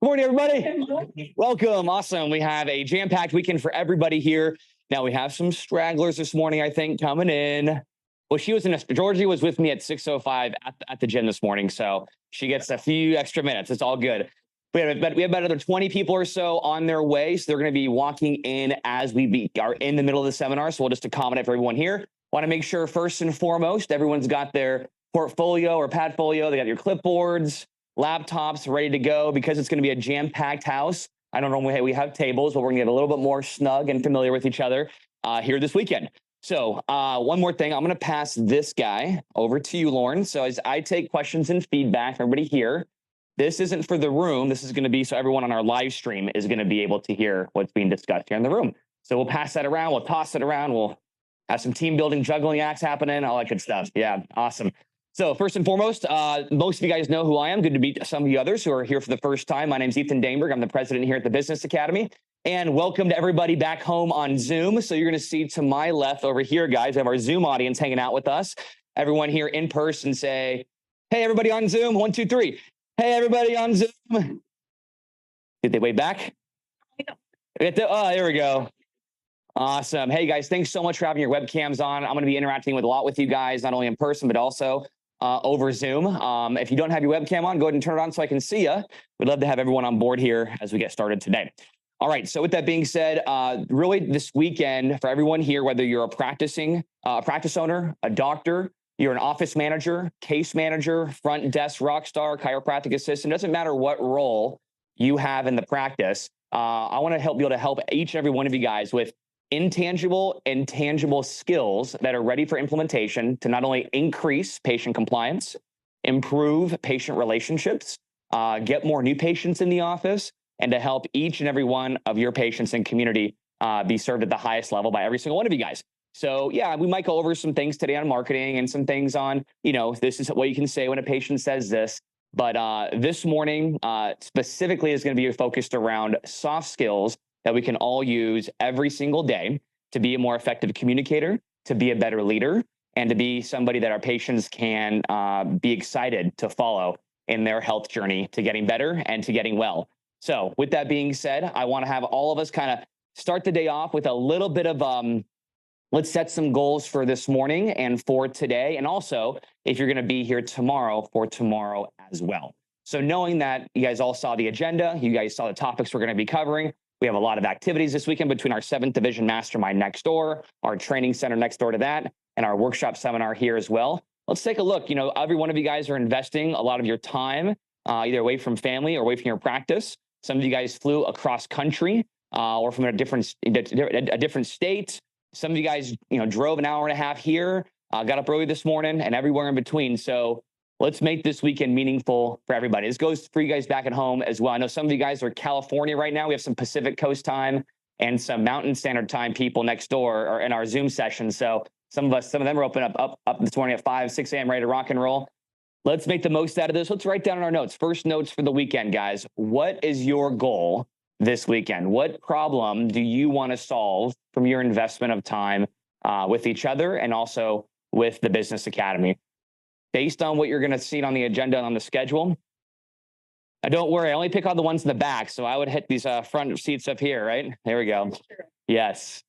Good morning, everybody. Welcome. Awesome. We have a jam-packed weekend for everybody here. Now we have some stragglers this morning, I think, coming in. Well, Georgie was with me at 6:05 at the gym this morning, so she gets a few extra minutes. It's all good. We have about another 20 people or so on their way, so they're going to be walking in as we are in the middle of the seminar, so we'll just accommodate for everyone here. Want to make sure, first and foremost, everyone's got their portfolio or padfolio. They got your clipboards, laptops ready to go, because it's going to be a jam-packed house. I don't normally we have tables, but we're going to get a little bit more snug and familiar with each other here this weekend. So one more thing, I'm going to pass this guy over to you, Lauren. So as I take questions and feedback from everybody here, this isn't for the room. This is going to be so everyone on our live stream is going to be able to hear what's being discussed here in the room. So we'll pass that around. We'll toss it around. We'll have some team building, juggling acts happening, all that good stuff. Yeah, awesome. So first and foremost, most of you guys know who I am. Good to meet some of you others who are here for the first time. My name's Ethan Daneberg. I'm the president here at the Business Academy. And welcome to everybody back home on Zoom. So you're going to see to my left over here, guys, we have our Zoom audience hanging out with us. Everyone here in person say, hey, everybody on Zoom. 1, 2, 3. Hey, everybody on Zoom. Did they wave back? Oh, there we go. Awesome. Hey, guys, thanks so much for having your webcams on. I'm going to be interacting with a lot with you guys, not only in person, but also over Zoom. If you don't have your webcam on, go ahead and turn it on so I can see you. We'd love to have everyone on board here as we get started today. All right. So with that being said, really this weekend for everyone here, whether you're a practice owner, a doctor, you're an office manager, case manager, front desk rock star, chiropractic assistant, doesn't matter what role you have in the practice. I want to be able to help each and every one of you guys with intangible and tangible skills that are ready for implementation to not only increase patient compliance, improve patient relationships, get more new patients in the office, and to help each and every one of your patients and community be served at the highest level by every single one of you guys. So yeah, we might go over some things today on marketing and some things on, this is what you can say when a patient says this. But this morning specifically is going to be focused around soft skills that we can all use every single day to be a more effective communicator, to be a better leader, and to be somebody that our patients can be excited to follow in their health journey to getting better and to getting well. So with that being said, I want to have all of us kind of start the day off with a little bit of let's set some goals for this morning and for today. And also, if you're going to be here tomorrow, for tomorrow as well. So knowing that you guys all saw the agenda, you guys saw the topics we're going to be covering. We have a lot of activities this weekend between our 7th Division Mastermind next door, our training center next door to that, and our workshop seminar here as well. Let's take a look. Every one of you guys are investing a lot of your time, either away from family or away from your practice. Some of you guys flew across country or from a different state. Some of you guys, drove an hour and a half here, got up early this morning, and everywhere in between. So let's make this weekend meaningful for everybody. This goes for you guys back at home as well. I know some of you guys are California right now. We have some Pacific Coast time and some Mountain Standard Time people next door or in our Zoom session. So some of them are up this morning at 5, 6 a.m. ready to rock and roll. Let's make the most out of this. Let's write down in our notes. First notes for the weekend, guys. What is your goal this weekend? What problem do you want to solve from your investment of time with each other and also with the Business Academy? Based on what you're going to see on the agenda and on the schedule. Now, don't worry, I only pick on the ones in the back, so I would hit these front seats up here, right? There we go. Yes.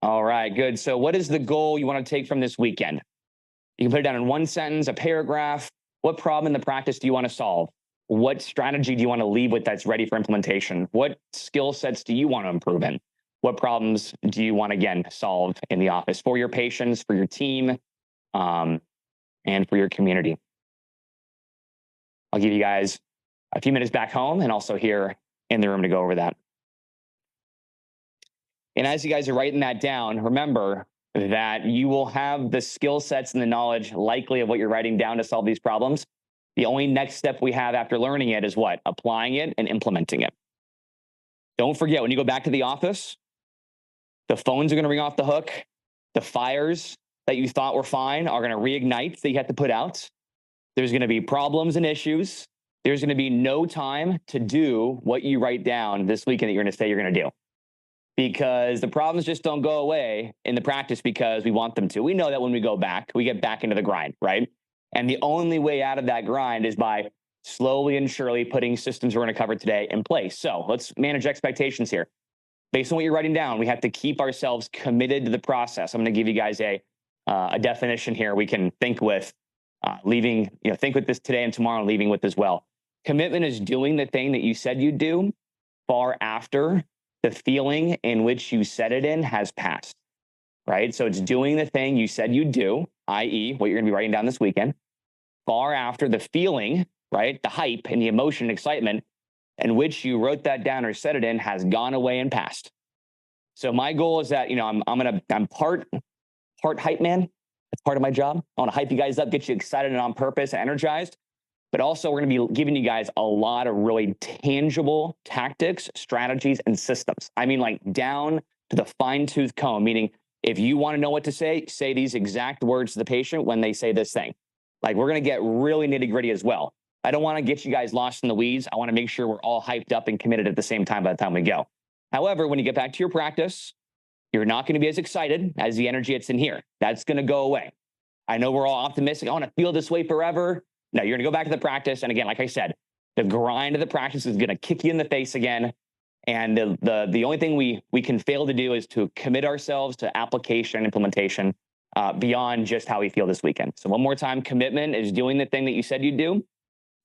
All right, good. So what is the goal you want to take from this weekend? You can put it down in one sentence, a paragraph. What problem in the practice do you want to solve? What strategy do you want to leave with that's ready for implementation? What skill sets do you want to improve in? What problems do you want to, again, solve in the office for your patients, for your team, and for your community? I'll give you guys a few minutes back home and also here in the room to go over that. And as you guys are writing that down, remember that you will have the skill sets and the knowledge likely of what you're writing down to solve these problems. The only next step we have after learning it is what? Applying it and implementing it. Don't forget, when you go back to the office, the phones are going to ring off the hook. The fires that you thought were fine are going to reignite that you have to put out. There's going to be problems and issues. There's going to be no time to do what you write down this weekend that you're going to say you're going to do. Because the problems just don't go away in the practice because we want them to. We know that when we go back, we get back into the grind, right? And the only way out of that grind is by slowly and surely putting systems we're going to cover today in place. So let's manage expectations here. Based on what you're writing down, we have to keep ourselves committed to the process. I'm going to give you guys a definition here we can think with, think with this today and tomorrow and leaving with as well. Commitment is doing the thing that you said you'd do far after the feeling in which you said it in has passed, right? So it's doing the thing you said you'd do, i.e. what you're going to be writing down this weekend, far after the feeling, right? The hype and the emotion and excitement in which you wrote that down or said it in has gone away and passed. So my goal is that, I'm part hype man. That's part of my job. I want to hype you guys up, get you excited and on purpose and energized. But also we're going to be giving you guys a lot of really tangible tactics, strategies, and systems. I mean, like down to the fine-tooth comb, meaning if you want to know what to say these exact words to the patient when they say this thing. Like we're going to get really nitty-gritty as well. I don't want to get you guys lost in the weeds. I want to make sure we're all hyped up and committed at the same time by the time we go. However, when you get back to your practice, you're not going to be as excited as the energy that's in here. That's going to go away. I know we're all optimistic. I want to feel this way forever. No, you're going to go back to the practice. And again, like I said, the grind of the practice is going to kick you in the face again. And the only thing we can fail to do is to commit ourselves to application and implementation beyond just how we feel this weekend. So one more time, commitment is doing the thing that you said you'd do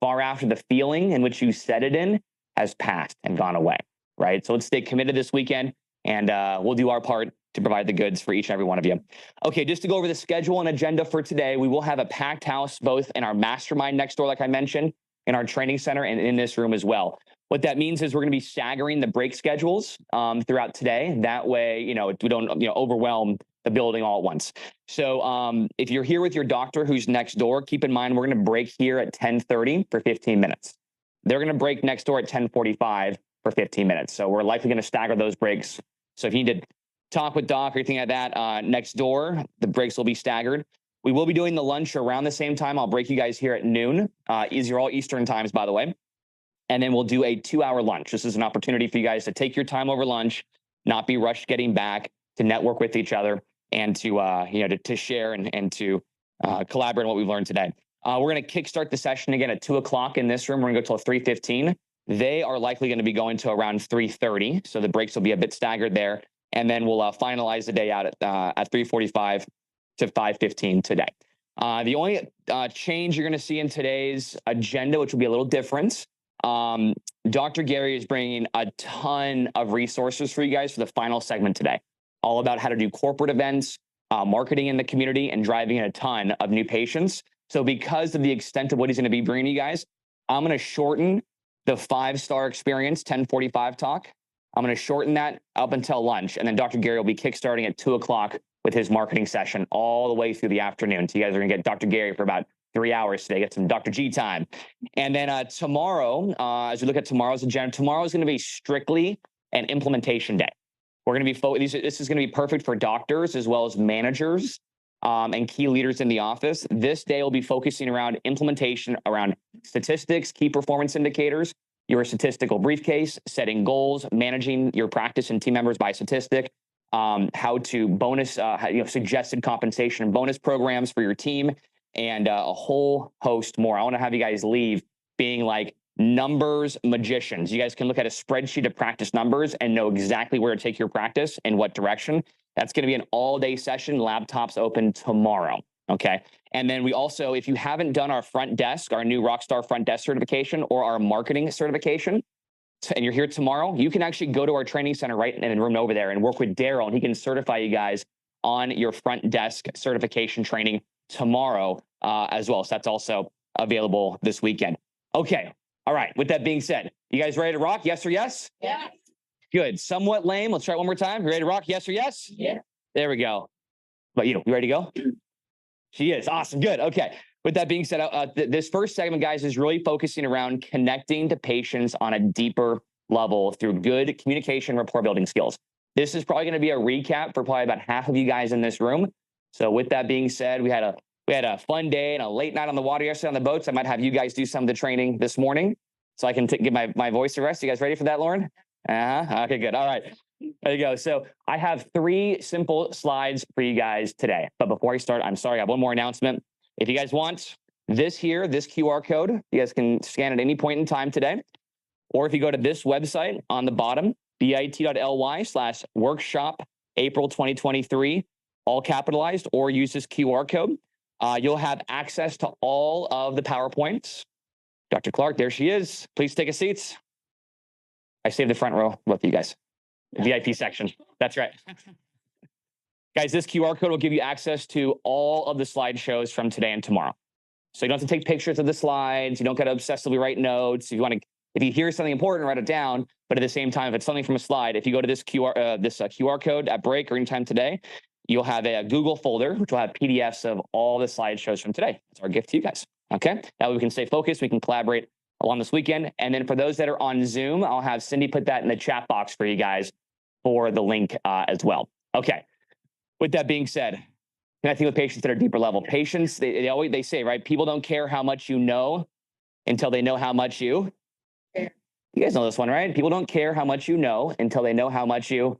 far after the feeling in which you said it in has passed and gone away, right? So let's stay committed this weekend, and we'll do our part to provide the goods for each and every one of you. Okay, just to go over the schedule and agenda for today, we will have a packed house both in our mastermind next door, like I mentioned, in our training center, and in this room as well. What that means is we're going to be staggering the break schedules throughout today. That way, we don't overwhelm the building all at once. So if you're here with your doctor who's next door, keep in mind we're going to break here at 10:30 for 15 minutes. They're going to break next door at 10:45 for 15 minutes. So we're likely going to stagger those breaks. So if you need to talk with doc or anything like that next door, the breaks will be staggered. We will be doing the lunch around the same time. I'll break you guys here at noon. These are all Eastern times, by the way. And then we'll do a 2-hour lunch. This is an opportunity for you guys to take your time over lunch, not be rushed getting back, to network with each other, and to share and to collaborate on what we've learned today. We're going to kickstart the session again at 2 o'clock in this room. We're going to go till 3:15. They are likely going to be going to around 3:30. So the breaks will be a bit staggered there. And then we'll finalize the day out at 3:45 to 5:15 today. The only change you're going to see in today's agenda, which will be a little different, Dr. Gary is bringing a ton of resources for you guys for the final segment today, all about how to do corporate events, marketing in the community, and driving in a ton of new patients. So because of the extent of what he's going to be bringing you guys, I'm going to shorten the 5-star experience 10:45 talk. I'm going to shorten that up until lunch. And then Dr. Gary will be kickstarting at 2 o'clock with his marketing session all the way through the afternoon. So you guys are going to get Dr. Gary for about 3 hours today, get some Dr. G time. And then tomorrow, as we look at tomorrow's agenda, tomorrow is going to be strictly an implementation day. We're going to be this is going to be perfect for doctors as well as managers and key leaders in the office. This day will be focusing around implementation, around statistics, key performance indicators, your statistical briefcase, setting goals, managing your practice and team members by statistic, how to bonus, suggested compensation and bonus programs for your team, and a whole host more. I want to have you guys leave being like numbers magicians. You guys can look at a spreadsheet of practice numbers and know exactly where to take your practice and what direction. That's going to be an all-day session. Laptops open tomorrow. Okay. And then we also, if you haven't done our front desk, our new Rockstar front desk certification or our marketing certification, and you're here tomorrow, you can actually go to our training center right in the room over there and work with Daryl, and he can certify you guys on your front desk certification training tomorrow as well. So that's also available this weekend. Okay. All right. With that being said, you guys ready to rock? Yes or yes? Yes. Good. Somewhat lame. Let's try it one more time. You ready to rock? Yes or yes? Yeah. There we go. But you ready to go? She is. Awesome. Good. Okay. With that being said, this first segment, guys, is really focusing around connecting to patients on a deeper level through good communication, rapport building skills. This is probably going to be a recap for probably about half of you guys in this room. So with that being said, we had a fun day and a late night on the water yesterday on the boats. I might have you guys do some of the training this morning so I can give my voice a rest. You guys ready for that, Lauren? Okay, good. All right. There you go. So I have 3 simple slides for you guys today. But before I start, I'm sorry, I have one more announcement. If you guys want, this QR code, you guys can scan at any point in time today. Or if you go to this website on the bottom, bit.ly/workshop April 2023, all capitalized, or use this QR code, you'll have access to all of the PowerPoints. Dr. Clark, there she is. Please take a seat. I saved the front row, both of you guys. The VIP section. That's right. Guys, this QR code will give you access to all of the slideshows from today and tomorrow. So you don't have to take pictures of the slides. You don't got to obsessively write notes. If you hear something important, write it down. But at the same time, if it's something from a slide, if you go to this QR code at break or anytime today, you'll have a Google folder, which will have PDFs of all the slideshows from today. It's our gift to you guys. Okay. That way we can stay focused. We can collaborate along this weekend. And then for those that are on Zoom, I'll have Cindy put that in the chat box for you guys for the link as well. Okay. With that being said, connecting with patients that are deeper level. Patients, they say, right? People don't care how much you know until they know how much you. You guys know this one, right? People don't care how much you know until they know how much you.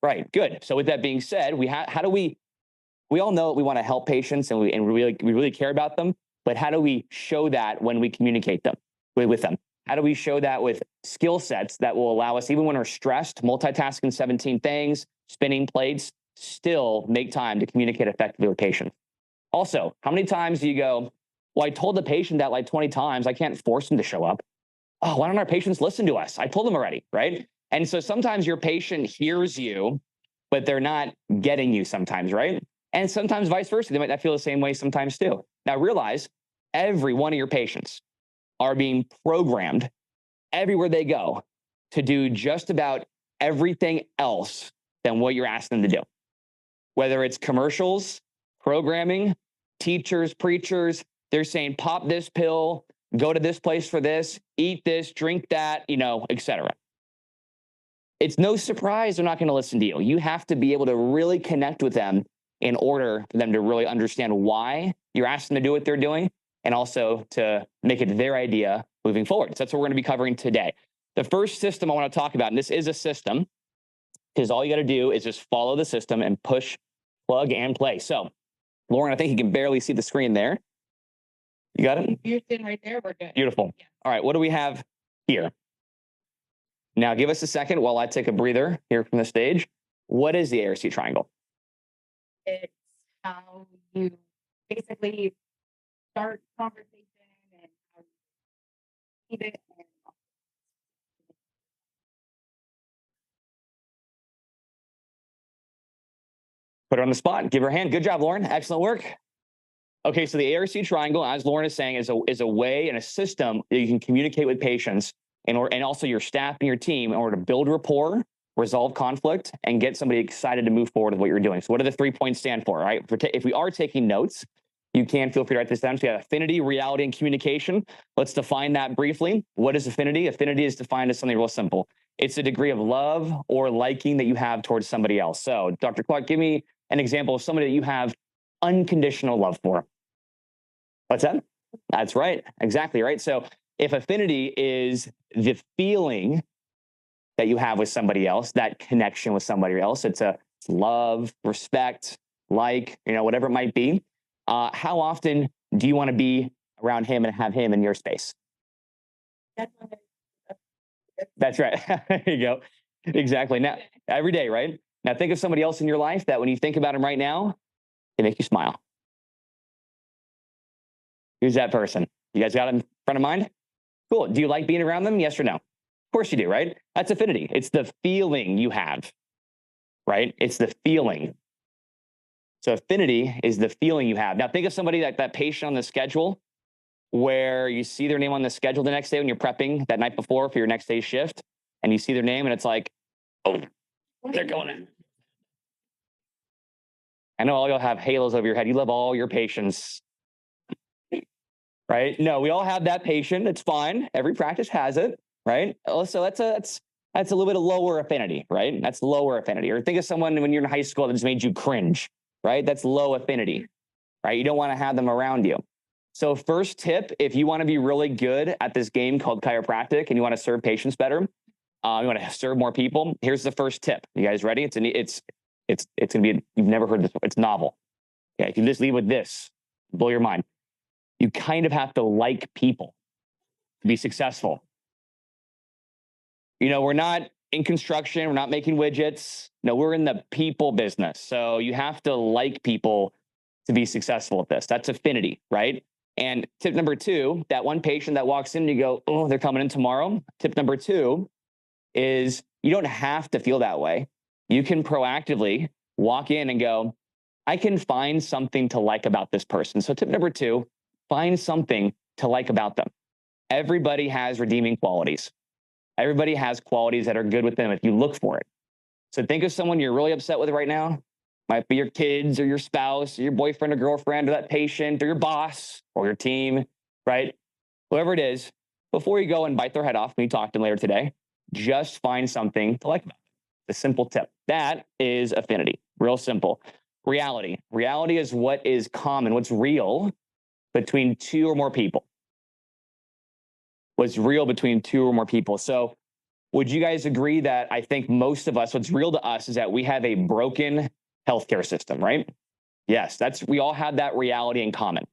Right. Good. So with that being said, we all know we want to help patients and we really care about them, but how do we show that when we communicate with them? How do we show that with skill sets that will allow us, even when we're stressed, multitasking 17 things, spinning plates, still make time to communicate effectively with patients? Also, how many times do you go, well, I told the patient that like 20 times, I can't force them to show up. Oh, why don't our patients listen to us? I told them already, right? And so sometimes your patient hears you, but they're not getting you sometimes, right? And sometimes vice versa. They might not feel the same way sometimes too. Now realize every one of your patients are being programmed everywhere they go to do just about everything else than what you're asking them to do. Whether it's commercials, programming, teachers, preachers, they're saying, pop this pill, go to this place for this, eat this, drink that, etc. It's no surprise they're not going to listen to you. You have to be able to really connect with them in order for them to really understand why you're asking them to do what they're doing, and also to make it their idea moving forward. So that's what we're going to be covering today. The first system I want to talk about, and this is a system, because all you got to do is just follow the system and push, plug, and play. So, Lauren, I think you can barely see the screen there. You got it? You're sitting right there. We're good. Beautiful. Yeah. All right, what do we have here? Now, give us a second while I take a breather here from the stage. What is the ARC triangle? It's how you basically start conversation and how you keep it. Put her on the spot. Give her a hand. Good job, Lauren. Excellent work. Okay, so the ARC triangle, as Lauren is saying, is a way and a system that you can communicate with patients and also your staff and your team in order to build rapport, resolve conflict, and get somebody excited to move forward with what you're doing. So what do the 3 points stand for, right? If we are taking notes, you can feel free to write this down. So we have affinity, reality, and communication. Let's define that briefly. What is affinity? Affinity is defined as something real simple. It's a degree of love or liking that you have towards somebody else. So Dr. Clark, give me an example of somebody that you have unconditional love for. What's that? That's right. Exactly right. So if affinity is the feeling that you have with somebody else, that connection with somebody else, it's love, respect, whatever it might be. How often do you want to be around him and have him in your space? That's right. There you go. Exactly. Now, every day, right? Now think of somebody else in your life that when you think about them right now, they make you smile. Who's that person? You guys got it in front of mind? Cool. Do you like being around them? Yes or no? Of course you do, right? That's affinity. It's the feeling you have, right? It's the feeling. So affinity is the feeling you have. Now think of somebody like that patient on the schedule where you see their name on the schedule the next day when you're prepping that night before for your next day's shift, and you see their name and it's like, oh, they're going in. I know all y'all have halos over your head. You love all your patients. Right? No, we all have that patient. It's fine. Every practice has it, right? So that's a little bit of lower affinity, right? That's lower affinity. Or think of someone when you're in high school that just made you cringe, right? That's low affinity, right? You don't want to have them around you. So first tip, if you want to be really good at this game called chiropractic and you want to serve patients better, you want to serve more people, here's the first tip. You guys ready? It's going to be, you've never heard this before. It's novel. Okay, you can just leave with this, blow your mind. You kind of have to like people to be successful. You know, we're not in construction, we're not making widgets. No, we're in the people business. So you have to like people to be successful at this. That's affinity, right? And tip number 2, that one patient that walks in and you go, oh, they're coming in tomorrow. Tip number 2 is you don't have to feel that way. You can proactively walk in and go, I can find something to like about this person. So tip number 2, find something to like about them. Everybody has redeeming qualities. Everybody has qualities that are good with them if you look for it. So think of someone you're really upset with right now. Might be your kids or your spouse or your boyfriend or girlfriend or that patient or your boss or your team, right? Whoever it is, before you go and bite their head off when you talk to them later today, just find something to like about them. The simple tip. That is affinity. Real simple. Reality. Reality is what is common, what's real between 2 or more people. What's real between 2 or more people. So would you guys agree that I think most of us, what's real to us is that we have a broken healthcare system, right? Yes, we all have that reality in common,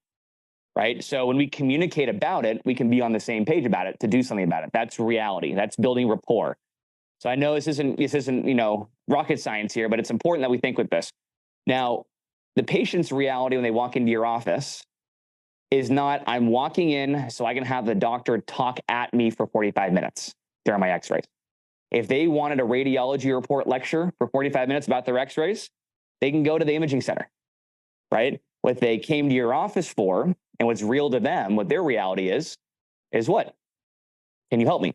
right? So when we communicate about it, we can be on the same page about it to do something about it. That's reality. That's building rapport. So I know this isn't, rocket science here, but it's important that we think with this. Now, the patient's reality when they walk into your office is not, I'm walking in so I can have the doctor talk at me for 45 minutes during my x-rays. If they wanted a radiology report lecture for 45 minutes about their x-rays, they can go to the imaging center, right? What they came to your office for and what's real to them, what their reality is what? Can you help me?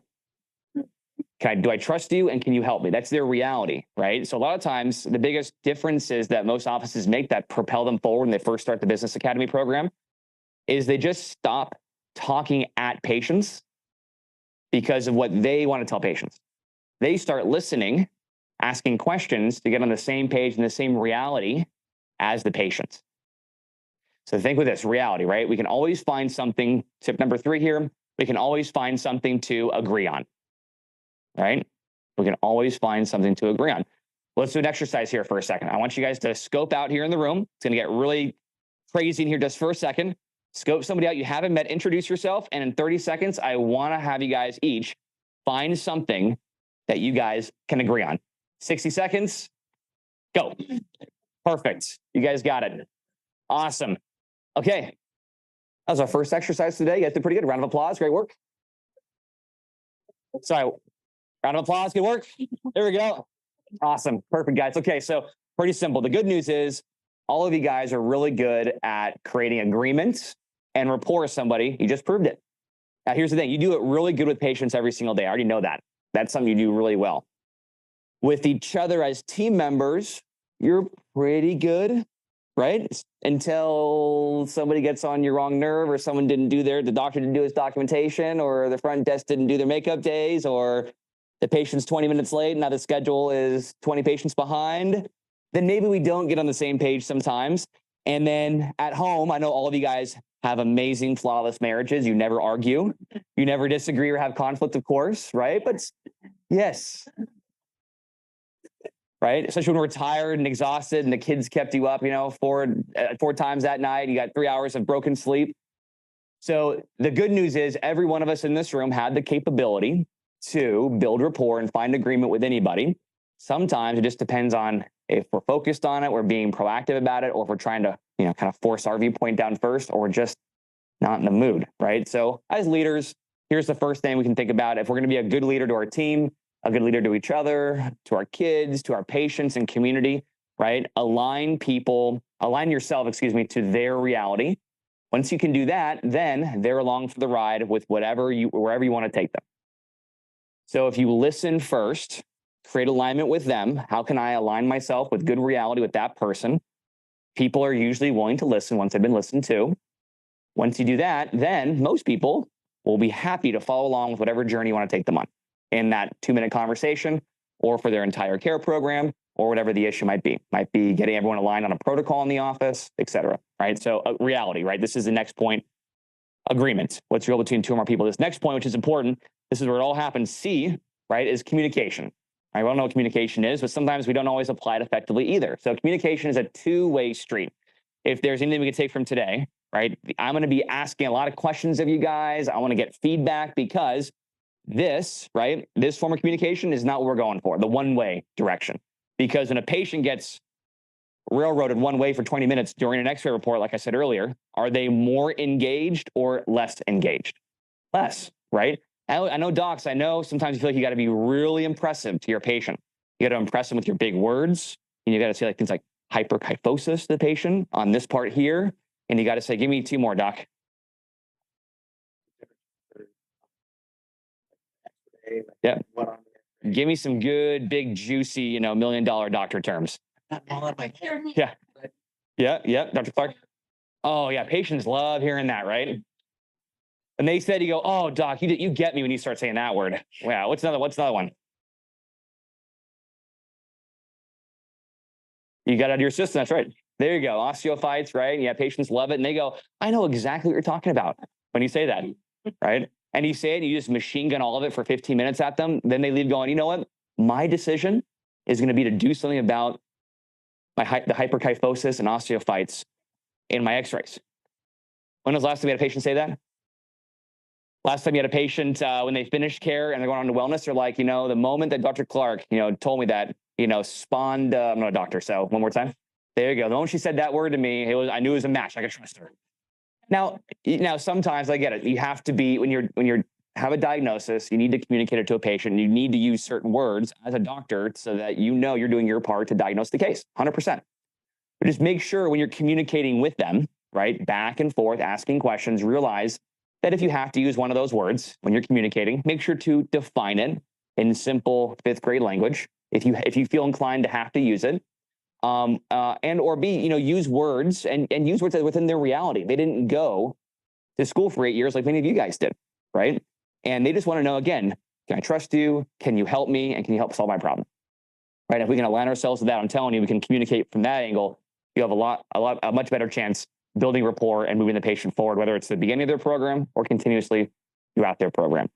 Do I trust you and can you help me? That's their reality, right? So a lot of times the biggest differences that most offices make that propel them forward when they first start the Business Academy program is they just stop talking at patients because of what they want to tell patients. They start listening, asking questions to get on the same page and the same reality as the patient. So think with this reality, right? We can always find something, tip number 3 here, we can always find something to agree on, right? We can always find something to agree on. Let's do an exercise here for a second. I want you guys to scope out here in the room. It's gonna get really crazy in here just for a second. Scope somebody out you haven't met, introduce yourself, and in 30 seconds, I wanna have you guys each find something that you guys can agree on. 60 seconds, go. Perfect, you guys got it. Awesome. Okay, that was our first exercise today. You guys did pretty good. Round of applause, great work. Sorry, round of applause, good work. There we go. Awesome, perfect guys. Okay, so pretty simple. The good news is all of you guys are really good at creating agreements and rapport with somebody. You just proved it. Now here's the thing, you do it really good with patients every single day. I already know that. That's something you do really well. With each other as team members, you're pretty good, right? Until somebody gets on your wrong nerve or someone the doctor didn't do his documentation or the front desk didn't do their makeup days or the patient's 20 minutes late and now the schedule is 20 patients behind, then maybe we don't get on the same page sometimes. And then at home, I know all of you guys have amazing, flawless marriages. You never argue. You never disagree or have conflict, of course, right? But yes. Right? Especially when we're tired and exhausted and the kids kept you up, 4 times that night, you got 3 hours of broken sleep. So the good news is every one of us in this room had the capability to build rapport and find agreement with anybody. Sometimes it just depends on if we're focused on it, we're being proactive about it, or if we're trying to, kind of force our viewpoint down first, or we're just not in the mood, right? So as leaders, here's the first thing we can think about. If we're going to be a good leader to our team, a good leader to each other, to our kids, to our patients and community, right? Align yourself, to their reality. Once you can do that, then they're along for the ride with wherever you want to take them. So if you listen first, create alignment with them. How can I align myself with good reality with that person? People are usually willing to listen once they've been listened to. Once you do that, then most people will be happy to follow along with whatever journey you want to take them on in that 2-minute conversation or for their entire care program or whatever the issue might be. Might be getting everyone aligned on a protocol in the office, et cetera, right? So reality, right? This is the next point. Agreement. What's real between 2 or more people. This next point, which is important, this is where it all happens. C, right, is communication. I don't know what communication is, but sometimes we don't always apply it effectively either. So communication is a 2-way street. If there's anything we can take from today, right? I'm going to be asking a lot of questions of you guys. I want to get feedback because this, right, this form of communication is not what we're going for, the one-way direction. Because when a patient gets railroaded one way for 20 minutes during an X-ray report, like I said earlier, are they more engaged or less engaged? Less, right? I know docs, I know sometimes you feel like you got to be really impressive to your patient. You got to impress them with your big words. And you got to say like things like hyperkyphosis to the patient on this part here. And you got to say, give me 2 more, doc. Yeah. Give me some good, big, juicy, $1 million doctor terms. Yeah. Yeah. Dr. Clark. Oh, yeah. Patients love hearing that, right? And they said, you go, oh, doc, you get me when you start saying that word. Wow. What's another one? You got it out of your system. That's right. There you go. Osteophytes, right? Yeah. Patients love it. And they go, I know exactly what you're talking about when you say that, right? And you say it, and you just machine gun all of it for 15 minutes at them. Then they leave going, you know what? My decision is going to be to do something about the hyperkyphosis and osteophytes in my x-rays. When was the last time you had a patient say that? Last time you had a patient, when they finished care and they're going on to wellness, they're like, the moment that Dr. Clark, told me that, spawned, I'm not a doctor, so one more time. There you go. The moment she said that word to me, I knew it was a match. I could trust her. Now, sometimes I get it. You have to be, when you're have a diagnosis, you need to communicate it to a patient. You need to use certain words as a doctor so that you're doing your part to diagnose the case, 100%. But just make sure when you're communicating with them, right, back and forth, asking questions, realize that if you have to use one of those words when you're communicating, make sure to define it in simple 5th grade language. If you feel inclined to have to use it, and or B, use words and use words within their reality. They didn't go to school for 8 years like many of you guys did, right? And they just want to know, again, can I trust you? Can you help me? And can you help solve my problem? Right? If we can align ourselves with that, I'm telling you, we can communicate from that angle. You have a much better chance building rapport and moving the patient forward, whether it's the beginning of their program or continuously throughout their program,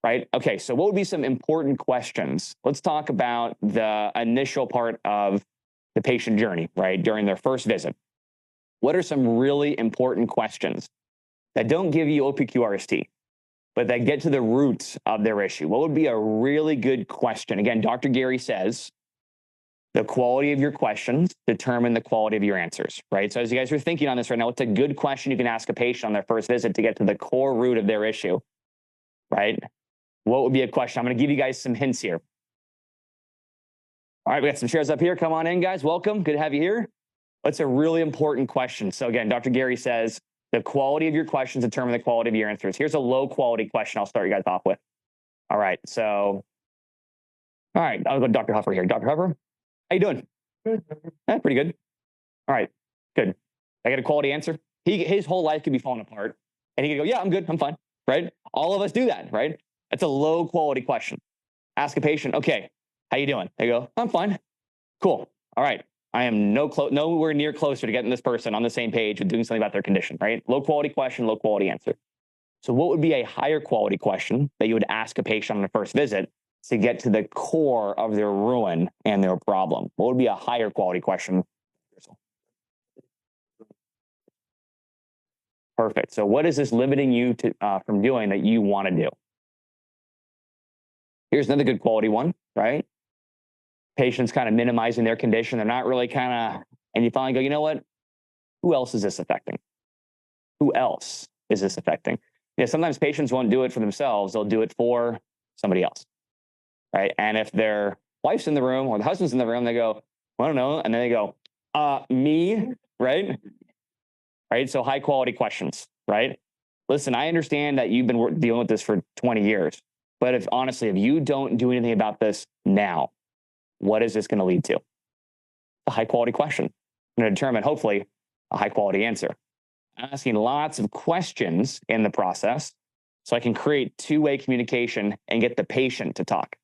right? Okay, so what would be some important questions? Let's talk about the initial part of the patient journey, right? During their first visit. What are some really important questions that don't give you OPQRST, but that get to the roots of their issue? What would be a really good question? Again, Dr. Gary says, the quality of your questions determine the quality of your answers, right? So as you guys are thinking on this right now, what's a good question you can ask a patient on their first visit to get to the core root of their issue, right? What would be a question? I'm going to give you guys some hints here. All right, we got some chairs up here. Come on in, guys. Welcome. Good to have you here. What's a really important question? So again, Dr. Gary says, the quality of your questions determine the quality of your answers. Here's a low quality question I'll start you guys off with. All right, all right, I'll go to Dr. Huffer here. Dr. Huffer, how you doing? Good. Pretty good. All right, good. I got a quality answer. His whole life could be falling apart. And he could go, yeah, I'm good, I'm fine, right? All of us do that, right? That's a low quality question. Ask a patient, okay, how you doing? They go, I'm fine. Cool. All right. I am nowhere near closer to getting this person on the same page with doing something about their condition, right? Low quality question, low quality answer. So what would be a higher quality question that you would ask a patient on the first visit to get to the core of their ruin and their problem? What would be a higher quality question? Perfect. So what is this limiting you from doing that you want to do? Here's another good quality one, right? Patients kind of minimizing their condition. They're not really and you finally go, you know what? Who else is this affecting? Who else is this affecting? Sometimes patients won't do it for themselves. They'll do it for somebody else, right? And if their wife's in the room or the husband's in the room, they go, well, I don't know. And then they go, me, right? Right? So high quality questions, right? Listen, I understand that you've been dealing with this for 20 years, but if you don't do anything about this now, what is this going to lead to? A high quality question. I'm going to determine, hopefully, a high quality answer. I'm asking lots of questions in the process so I can create two-way communication and get the patient to talk,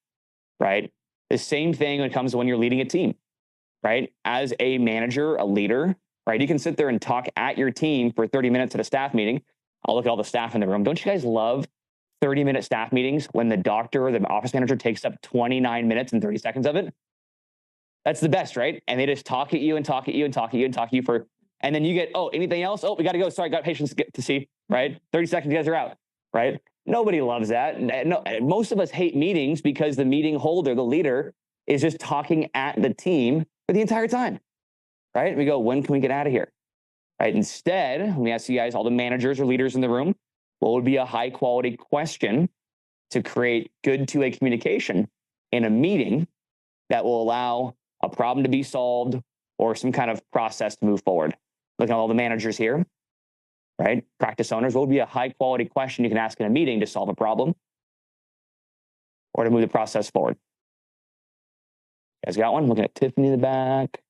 right? The same thing when it comes to when you're leading a team, right? As a manager, a leader, right? You can sit there and talk at your team for 30 minutes at a staff meeting. I'll look at all the staff in the room. Don't you guys love 30-minute staff meetings when the doctor or the office manager takes up 29 minutes and 30 seconds of it? That's the best, right? And they just talk at you and talk at you and talk at you and talk at you for And then you get, oh, anything else? Oh, we got to go. Sorry, got patients to see, right? 30 seconds, you guys are out, right? Nobody loves that. No, most of us hate meetings because the meeting holder, the leader, is just talking at the team for the entire time, right? We go, when can we get out of here? Right? Instead, let me ask you guys, all the managers or leaders in the room, what would be a high quality question to create good two-way communication in a meeting that will allow a problem to be solved or some kind of process to move forward? Look at all the managers here, right? Practice owners, what would be a high quality question you can ask in a meeting to solve a problem or to move the process forward? You guys got one? Looking at Tiffany in the back.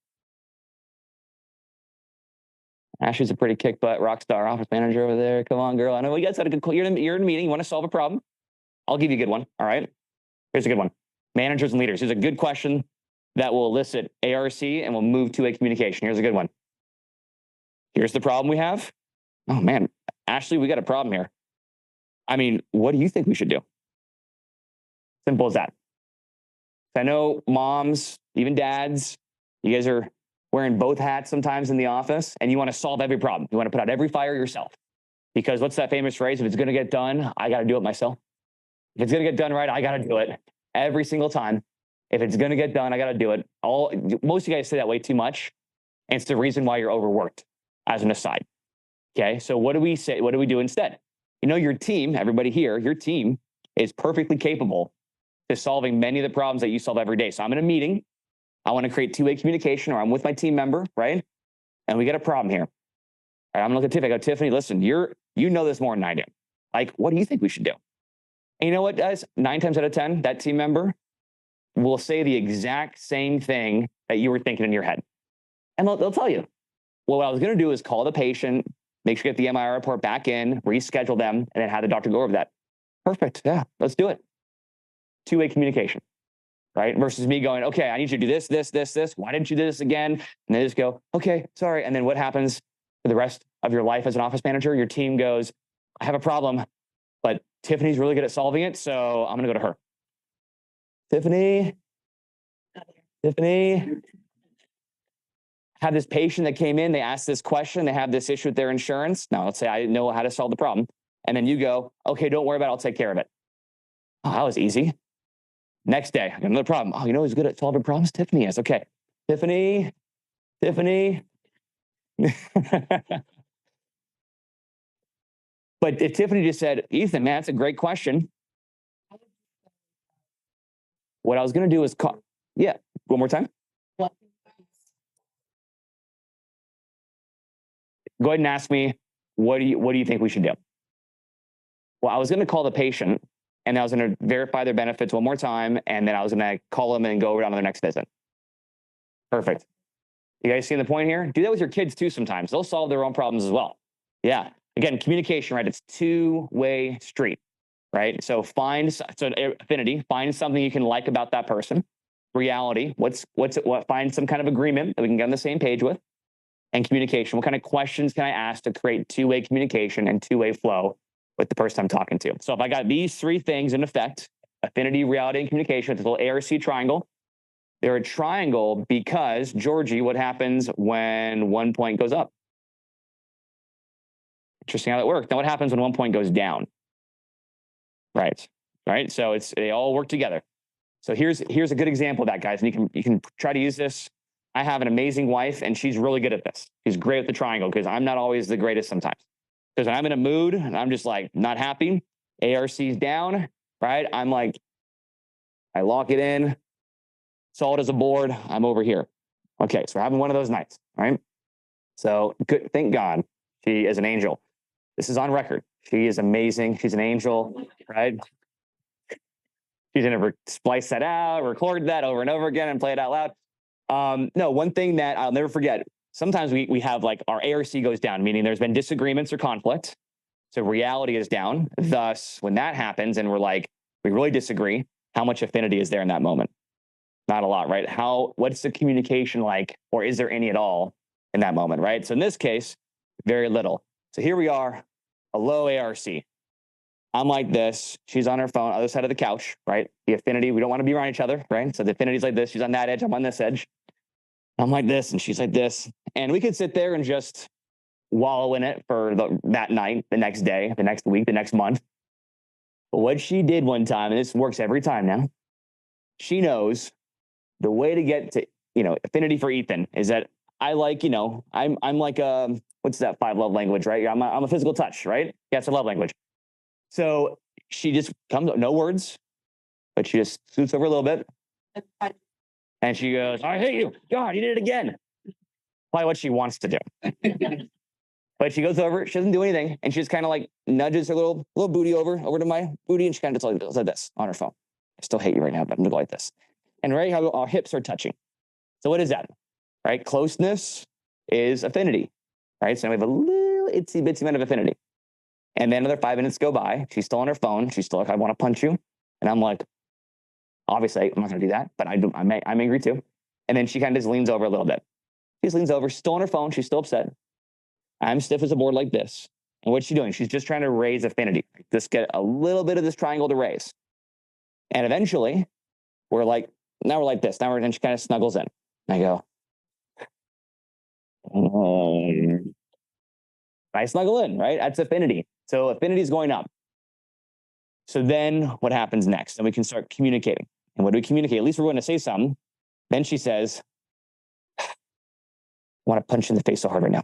Ashley's a pretty kick butt rock star office manager over there. Come on, girl. I know you guys had a good, you're in a meeting. You want to solve a problem? I'll give you a good one. All right. Here's a good one. Managers and leaders. Here's a good question that will elicit ARC and will move to a communication. Here's a good one. Here's the problem we have. Oh man, Ashley, we got a problem here. I mean, what do you think we should do? Simple as that. I know moms, even dads, you guys are wearing both hats sometimes in the office, and you want to solve every problem. You want to put out every fire yourself. Because what's that famous phrase? If it's going to get done, I got to do it myself. If it's going to get done right, I got to do it every single time. If it's going to get done, I got to do it. Most of you guys say that way too much. And it's the reason why you're overworked, as an aside. Okay, so what do we say? What do we do instead? You know, your team, everybody here, your team is perfectly capable of solving many of the problems that you solve every day. So I'm in a meeting. I want to create two-way communication, or I'm with my team member, right? And we got a problem here. All right, I'm gonna look at Tiffany. I go, Tiffany, listen, you know this more than I do. Like, what do you think we should do? And you know what, guys? 9 times out of 10, that team member will say the exact same thing that you were thinking in your head. And they'll tell you, well, what I was gonna do is call the patient, make sure you get the MRI report back in, reschedule them, and then have the doctor go over that. Perfect, yeah, let's do it. Two-way communication. Right? Versus me going, okay, I need you to do this, this, this, this. Why didn't you do this again? And they just go, okay, sorry. And then what happens for the rest of your life as an office manager? Your team goes, I have a problem, but Tiffany's really good at solving it, so I'm gonna go to her. Tiffany, have this patient that came in, they asked this question, they have this issue with their insurance. Now, let's say I know how to solve the problem. And then you go, okay, don't worry about it, I'll take care of it. Oh, that was easy. Next day, I got another problem. Oh, you know who's good at solving problems? Tiffany is. Okay. Tiffany. But if Tiffany just said, Ethan, man, that's a great question. What I was going to do is call. Yeah. One more time. Go ahead and ask me, what do you think we should do? Well, I was going to call the patient, and I was going to verify their benefits one more time, and then I was going to call them and go over on their next visit. Perfect. You guys seeing the point here? Do that with your kids too sometimes. They'll solve their own problems as well. Yeah. Again, communication, right? It's two-way street, right? So affinity, find something you can like about that person. Reality, find some kind of agreement that we can get on the same page with. And communication, what kind of questions can I ask to create two-way communication and two-way flow with the person I'm talking to? So if I got these 3 things in effect, affinity, reality, and communication, it's a little ARC triangle. They're a triangle because, Georgie, what happens when one point goes up? Interesting how that works. Now what happens when one point goes down? Right. So they all work together. So here's a good example of that, guys. And you can try to use this. I have an amazing wife, and she's really good at this. She's great at the triangle because I'm not always the greatest sometimes. Because when I'm in a mood and I'm just like not happy, ARC's down, right? I'm like, I lock it in, solid as a board, I'm over here. Okay, so we're having one of those nights, right? So good, thank God she is an angel. This is on record. She is amazing. She's an angel, right? She's gonna splice that out, record that over and over again and play it out loud. No, one thing that I'll never forget, sometimes we have like our ARC goes down, meaning there's been disagreements or conflict. So reality is down. Thus, when that happens and we're like, we really disagree, how much affinity is there in that moment? Not a lot, right? What's the communication like, or is there any at all in that moment, right? So in this case, very little. So here we are, a low ARC. I'm like this, she's on her phone, other side of the couch, right? The affinity, we don't want to be around each other, right? So the affinity's like this, she's on that edge, I'm on this edge. I'm like this, and she's like this. And we could sit there and just wallow in it for that night, the next day, the next week, the next month. But what she did one time, and this works every time now, she knows the way to get to, affinity for Ethan is that I like, I'm like, what's that 5 love language, right? I'm a physical touch, right? Yeah, it's a love language. So she just comes up, no words, but she just scoots over a little bit. And she goes, I hate you. God, you did it again. Probably what she wants to do. But she goes over, she doesn't do anything, and she just kind of like nudges her little booty over to my booty, and she kind of does like this on her phone. I still hate you right now, but I'm gonna go like this. And right how our hips are touching. So what is that? Right? Closeness is affinity. Right? So we have a little itsy bitsy amount of affinity. And then another 5 minutes go by. She's still on her phone. She's still like, I want to punch you. And I'm like, obviously, I'm not going to do that, but I'm angry too. And then she kind of just leans over a little bit. She just leans over. She's still on her phone. She's still upset. I'm stiff as a board like this. And what's she doing? She's just trying to raise affinity. Just get a little bit of this triangle to raise. And eventually, we're like this. Then she kind of snuggles in. And I go, I snuggle in, right? That's affinity. So affinity is going up. So then what happens next? And we can start communicating. And what do we communicate? At least we're going to say something. Then she says, I want to punch you in the face so hard right now.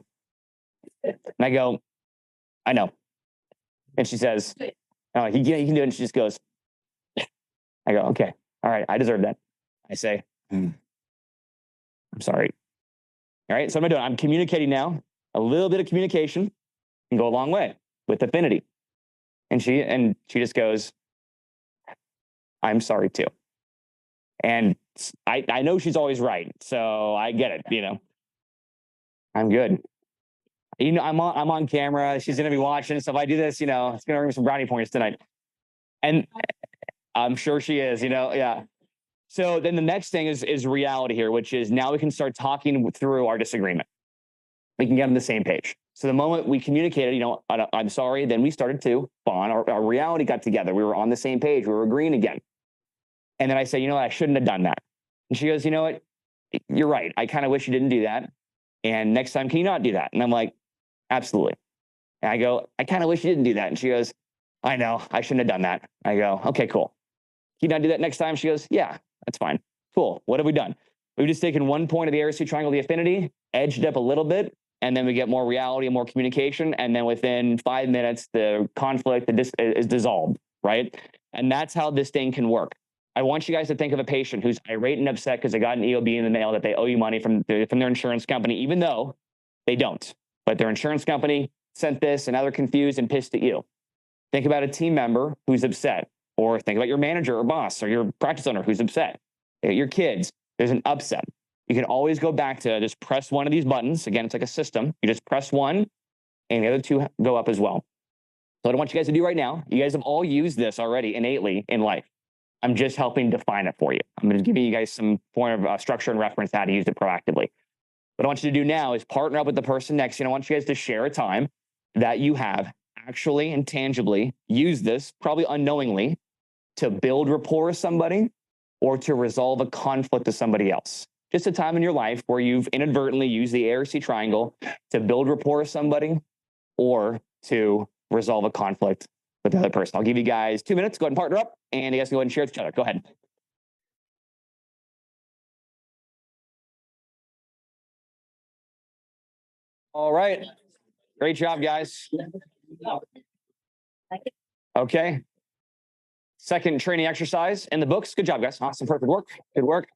And I go, I know. And she says, oh, you can do it. And she just goes, I go, okay, all right, I deserve that. I say, I'm sorry. All right, so what am I doing? I'm communicating now. A little bit of communication can go a long way with affinity. And she just goes, I'm sorry too. And I know she's always right, so I get it, I'm good. I'm on camera. She's gonna be watching. So if I do this, it's gonna earn me some brownie points tonight. And I'm sure she is, yeah. So then the next thing is reality here, which is now we can start talking through our disagreement. We can get on the same page. So the moment we communicated, I'm sorry, then we started to bond. Our reality got together. We were on the same page. We were agreeing again. And then I say, I shouldn't have done that. And she goes, you know what? You're right. I kind of wish you didn't do that. And next time, can you not do that? And I'm like, absolutely. And I go, I kind of wish you didn't do that. And she goes, I know, I shouldn't have done that. I go, okay, cool. Can you not do that next time? She goes, yeah, that's fine. Cool. What have we done? We've just taken one point of the ARC triangle, the affinity, edged it up a little bit, and then we get more reality and more communication. And then within 5 minutes, the conflict is dissolved, right? And that's how this thing can work. I want you guys to think of a patient who's irate and upset because they got an EOB in the mail that they owe you money from their insurance company, even though they don't. But their insurance company sent this, and now they're confused and pissed at you. Think about a team member who's upset, or think about your manager or boss or your practice owner who's upset. Your kids, there's an upset. You can always go back to just press one of these buttons. Again, it's like a system. You just press one, and the other two go up as well. So what I want you guys to do right now, you guys have all used this already innately in life. I'm just helping define it for you. I'm going to give you guys some form of structure and reference how to use it proactively. What I want you to do now is partner up with the person next to you. And I want you guys to share a time that you have actually and tangibly used this, probably unknowingly, to build rapport with somebody or to resolve a conflict with somebody else. Just a time in your life where you've inadvertently used the ARC triangle to build rapport with somebody or to resolve a conflict with the other person. I'll give you guys 2 minutes. Go ahead and partner up, and you guys can go ahead and share with each other. Go ahead. All right. Great job, guys. Okay. Second training exercise in the books. Good job, guys. Awesome. Perfect work. Good work.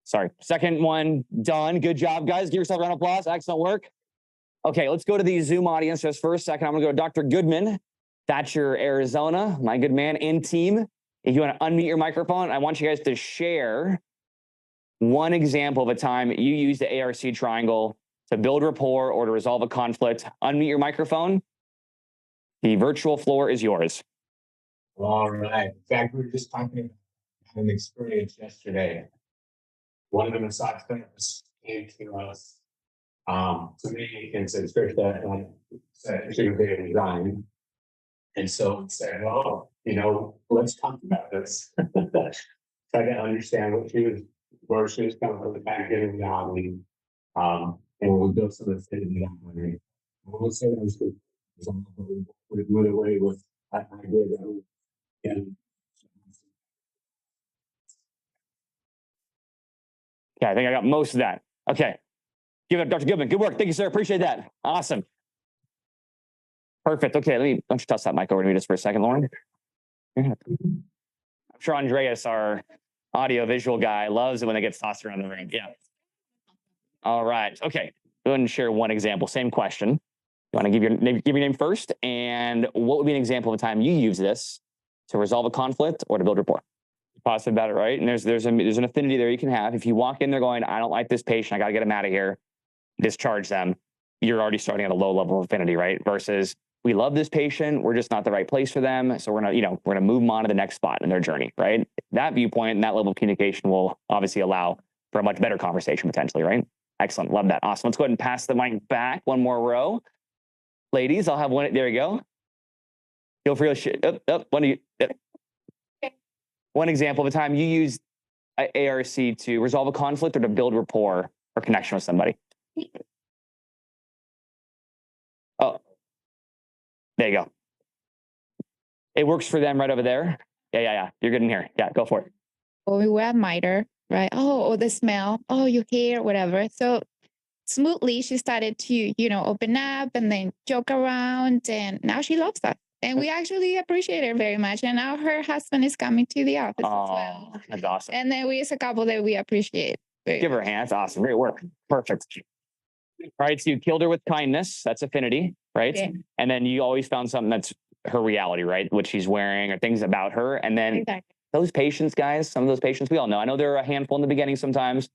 Sorry. Second one done. Good job, guys. Give yourself a round of applause. Excellent work. Okay, let's go to the Zoom audience just for a second. I'm going to go to Dr. Goodman, Thatcher, Arizona, my good man and team. If you want to unmute your microphone, I want you guys to share one example of a time you used the ARC triangle to build rapport or to resolve a conflict. Unmute your microphone. The virtual floor is yours. All right. In fact, we were just talking about an experience yesterday. One of the massage therapists came to us, to me, and said, Trisha, said she was going to resign. And so we said, well, let's talk about this. Try to understand what she was versus kind of from the back getting reality. And we built some affinity that way. I will say that was good. With away with I agree that and Okay, I think I got most of that. Okay. Give it up, Dr. Goodman. Good work. Thank you, sir. Appreciate that. Awesome. Perfect. Okay, why don't you toss that mic over to me just for a second, Lauren? I'm sure Andreas, our audio visual guy, loves it when it gets tossed around the ring. Yeah. All right. Okay. Go ahead and share one example. Same question. You want to give your name first, and what would be an example of a time you use this to resolve a conflict or to build rapport? Positive about it, right? And there's an affinity there you can have. If you walk in there going, I don't like this patient, I got to get him out of here, discharge them, you're already starting at a low level of affinity, right? Versus we love this patient, we're just not the right place for them, so we're gonna move them on to the next spot in their journey, right? That viewpoint and that level of communication will obviously allow for a much better conversation potentially, right? Excellent, love that, awesome. Let's go ahead and pass the mic back one more row, ladies. I'll have one. There you go. Feel free to one example of a time you used ARC to resolve a conflict or to build rapport or connection with somebody. Oh, there you go. It works for them right over there. Yeah. You're good in here. Yeah, go for it. Well, we were at MITRE, right? Oh, the smell. Oh, your hair, whatever. So smoothly, she started to, open up and then joke around. And now she loves us. And we actually appreciate her very much. And now her husband is coming to the office as well. That's awesome. And then it's a couple that we appreciate. Give her a hand. That's awesome. Great work. Perfect. All right. So you killed her with kindness. That's affinity, right? Yeah. And then you always found something that's her reality, right? What she's wearing or things about her. And then those patients, guys, some of those patients we all know. I know they're a handful in the beginning sometimes,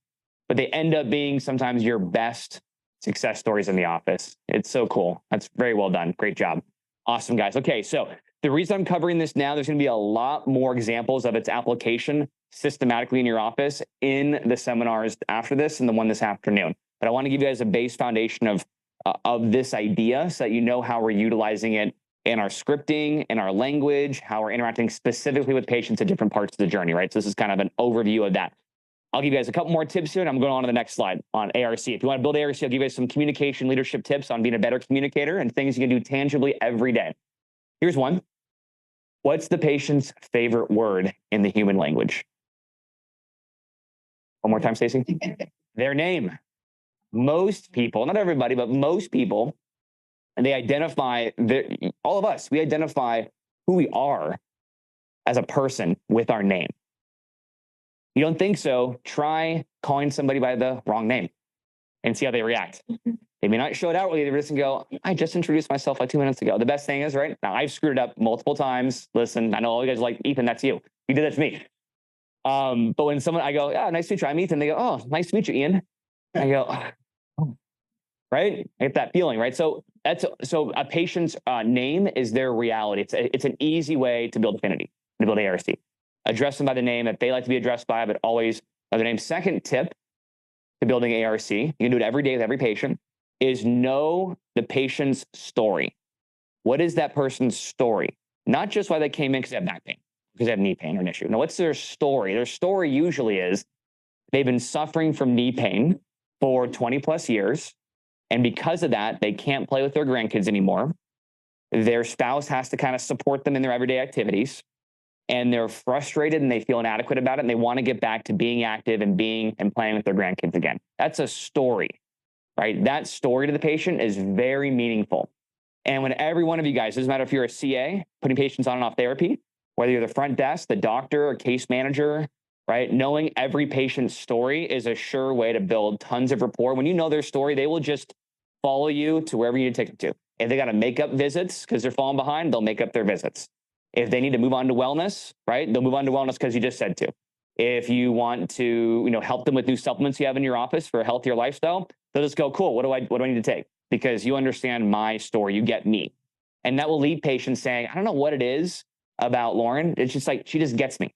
but they end up being sometimes your best success stories in the office. It's so cool. That's very well done. Great job. Awesome, guys. Okay, so the reason I'm covering this now, there's going to be a lot more examples of its application systematically in your office in the seminars after this and the one this afternoon. But I want to give you guys a base foundation of this idea so that you know how we're utilizing it in our scripting, in our language, how we're interacting specifically with patients at different parts of the journey, right? So this is kind of an overview of that. I'll give you guys a couple more tips here, and I'm going on to the next slide on ARC. If you want to build ARC, I'll give you guys some communication leadership tips on being a better communicator and things you can do tangibly every day. Here's one. What's the patient's favorite word in the human language? One more time, Stacy. Their name. Most people, not everybody, but most people, and they identify, all of us, we identify who we are as a person with our name. You don't think so? Try calling somebody by the wrong name and see how they react. They may not show it outwardly. They just go, I just introduced myself like 2 minutes ago. The best thing is, right now, I've screwed it up multiple times. Listen, I know all you guys are like, Ethan, that's you. You did that to me. But when I go, yeah, nice to meet you, I'm Ethan. They go, oh, nice to meet you, Ian. I go, oh. Right? I get that feeling, right? So a patient's name is their reality. It's an easy way to build affinity, to build ARC. Address them by the name that they like to be addressed by, but always by their name. Second tip to building ARC, you can do it every day with every patient, is know the patient's story. What is that person's story? Not just why they came in because they have back pain, because they have knee pain or an issue. No, what's their story? Their story usually is they've been suffering from knee pain for 20 plus years. And because of that, they can't play with their grandkids anymore. Their spouse has to kind of support them in their everyday activities. And they're frustrated and they feel inadequate about it. And they want to get back to being active and playing with their grandkids again. That's a story, right? That story to the patient is very meaningful. And when every one of you guys, doesn't matter if you're a CA, putting patients on and off therapy, whether you're the front desk, the doctor, or case manager, right? Knowing every patient's story is a sure way to build tons of rapport. When you know their story, they will just follow you to wherever you need to take them to. If they got to make up visits because they're falling behind, they'll make up their visits. If they need to move on to wellness, right? They'll move on to wellness because you just said to. If you want to, help them with new supplements you have in your office for a healthier lifestyle, they'll just go, cool, what do I need to take? Because you understand my story, you get me. And that will lead patients saying, I don't know what it is about Lauren. It's just like, she just gets me.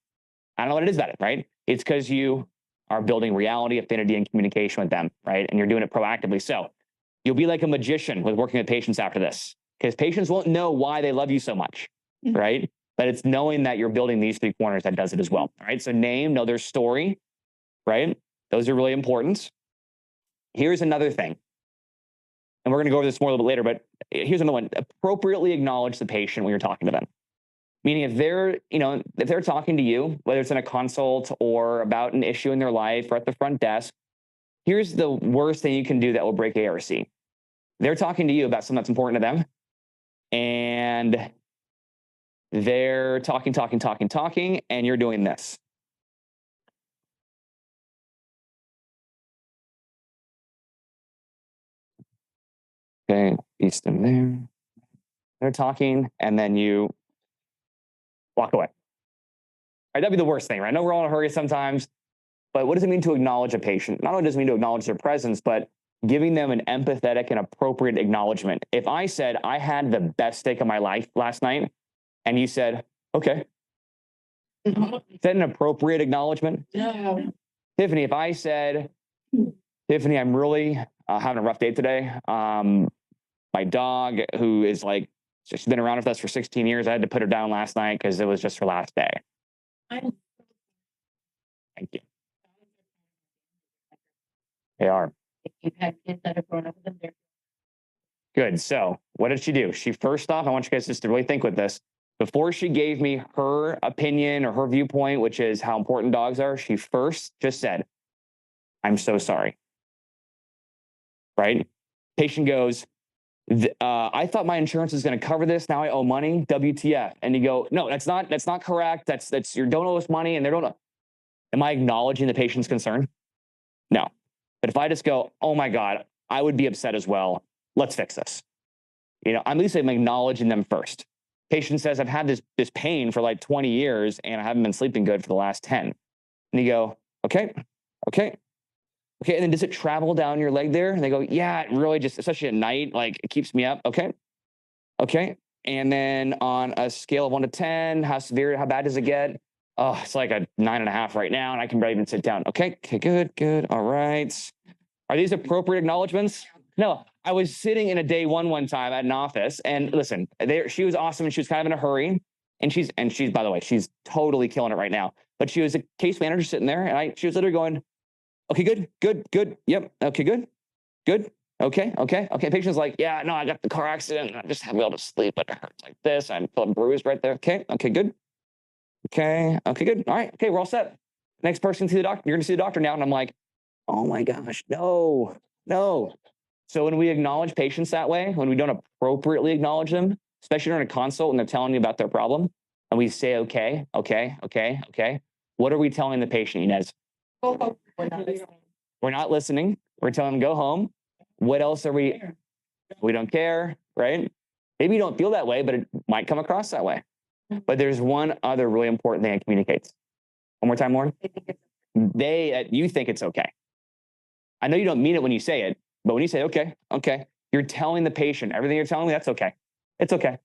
I don't know what it is about it, right? It's because you are building reality, affinity, and communication with them, right? And you're doing it proactively. So you'll be like a magician with working with patients after this, because patients won't know why they love you so much, right? But it's knowing that you're building these 3 corners that does it as well, all right? So know their story, right? Those are really important. Here's another thing. And we're going to go over this more a little bit later, but here's another one. Appropriately acknowledge the patient when you're talking to them. Meaning if they're talking to you, whether it's in a consult or about an issue in their life or at the front desk, here's the worst thing you can do that will break ARC. They're talking to you about something that's important to them. And they're talking, and you're doing this. Okay, piece them there. They're talking, and then you walk away. All right, that'd be the worst thing, right? I know we're all in a hurry sometimes, but what does it mean to acknowledge a patient? Not only does it mean to acknowledge their presence, but giving them an empathetic and appropriate acknowledgement. If I said I had the best steak of my life last night, and you said, okay, is that an appropriate acknowledgement? No. Tiffany, if I said, Tiffany, I'm really having a rough day today. My dog, who is like, she's been around with us for 16 years. I had to put her down last night because it was just her last day. Thank you. They are. If you've had kids that have grown up with them, they're Good. So what did she do? She first off, I want you guys just to really think with this. Before she gave me her opinion or her viewpoint, which is how important dogs are, she first just said, I'm so sorry. Right? Patient goes, I thought my insurance is going to cover this. Now I owe money. WTF? And you go, no, that's not correct. That's you don't owe us money and they don't. Am I acknowledging the patient's concern? No. But if I just go, oh my God, I would be upset as well. Let's fix this. I'm at least I'm acknowledging them first. Patient says, I've had this pain for like 20 years and I haven't been sleeping good for the last 10. And you go, okay. And then does it travel down your leg there? And they go, yeah, it really just, especially at night, like it keeps me up. Okay. And then on a scale of 1 to 10, how bad does it get? Oh, it's like a 9.5 right now. And I can barely even sit down. Okay, good. All right. Are these appropriate acknowledgements? No, I was sitting in a day one time at an office and listen, she was awesome and she was kind of in a hurry. And she's, by the way, she's totally killing it right now. But she was a case manager sitting there and she was literally going, okay, good. Yep. Okay, good. Okay. Patient's like, yeah, no, I got the car accident. And I just haven't been able to sleep, but it hurts like this. I'm feeling bruised right there. Okay, good. Okay, good. All right. Okay, we're all set. Next person to see the doctor. You're going to see the doctor now. And I'm like, oh my gosh, no. So when we acknowledge patients that way, when we don't appropriately acknowledge them, especially during a consult and they're telling you about their problem, and we say, okay, what are we telling the patient, Inez? go home. We're not listening. We're telling them go home. What else are we? We don't care, right? Maybe you don't feel that way, but it might come across that way. But there's one other really important thing it communicates. One more time, Lauren. You think it's okay. I know you don't mean it when you say it, but when you say, okay, you're telling the patient everything you're telling me, that's okay. It's okay.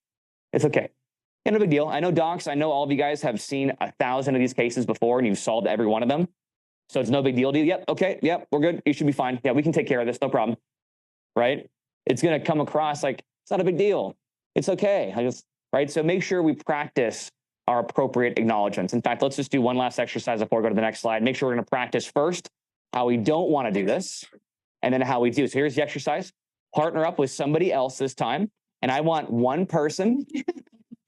Yeah, no big deal. I know docs, I know all of you guys have seen 1,000 of these cases before and you've solved every one of them. So it's no big deal to you. Yep, okay, yep, we're good. You should be fine. Yeah, we can take care of this, no problem. Right? It's going to come across like, it's not a big deal. It's okay. Right? So make sure we practice our appropriate acknowledgements. In fact, let's just do one last exercise before we go to the next slide. Make sure we're going to practice first how we don't want to do this, and then how we do. So here's the exercise. Partner up with somebody else this time. And I want one person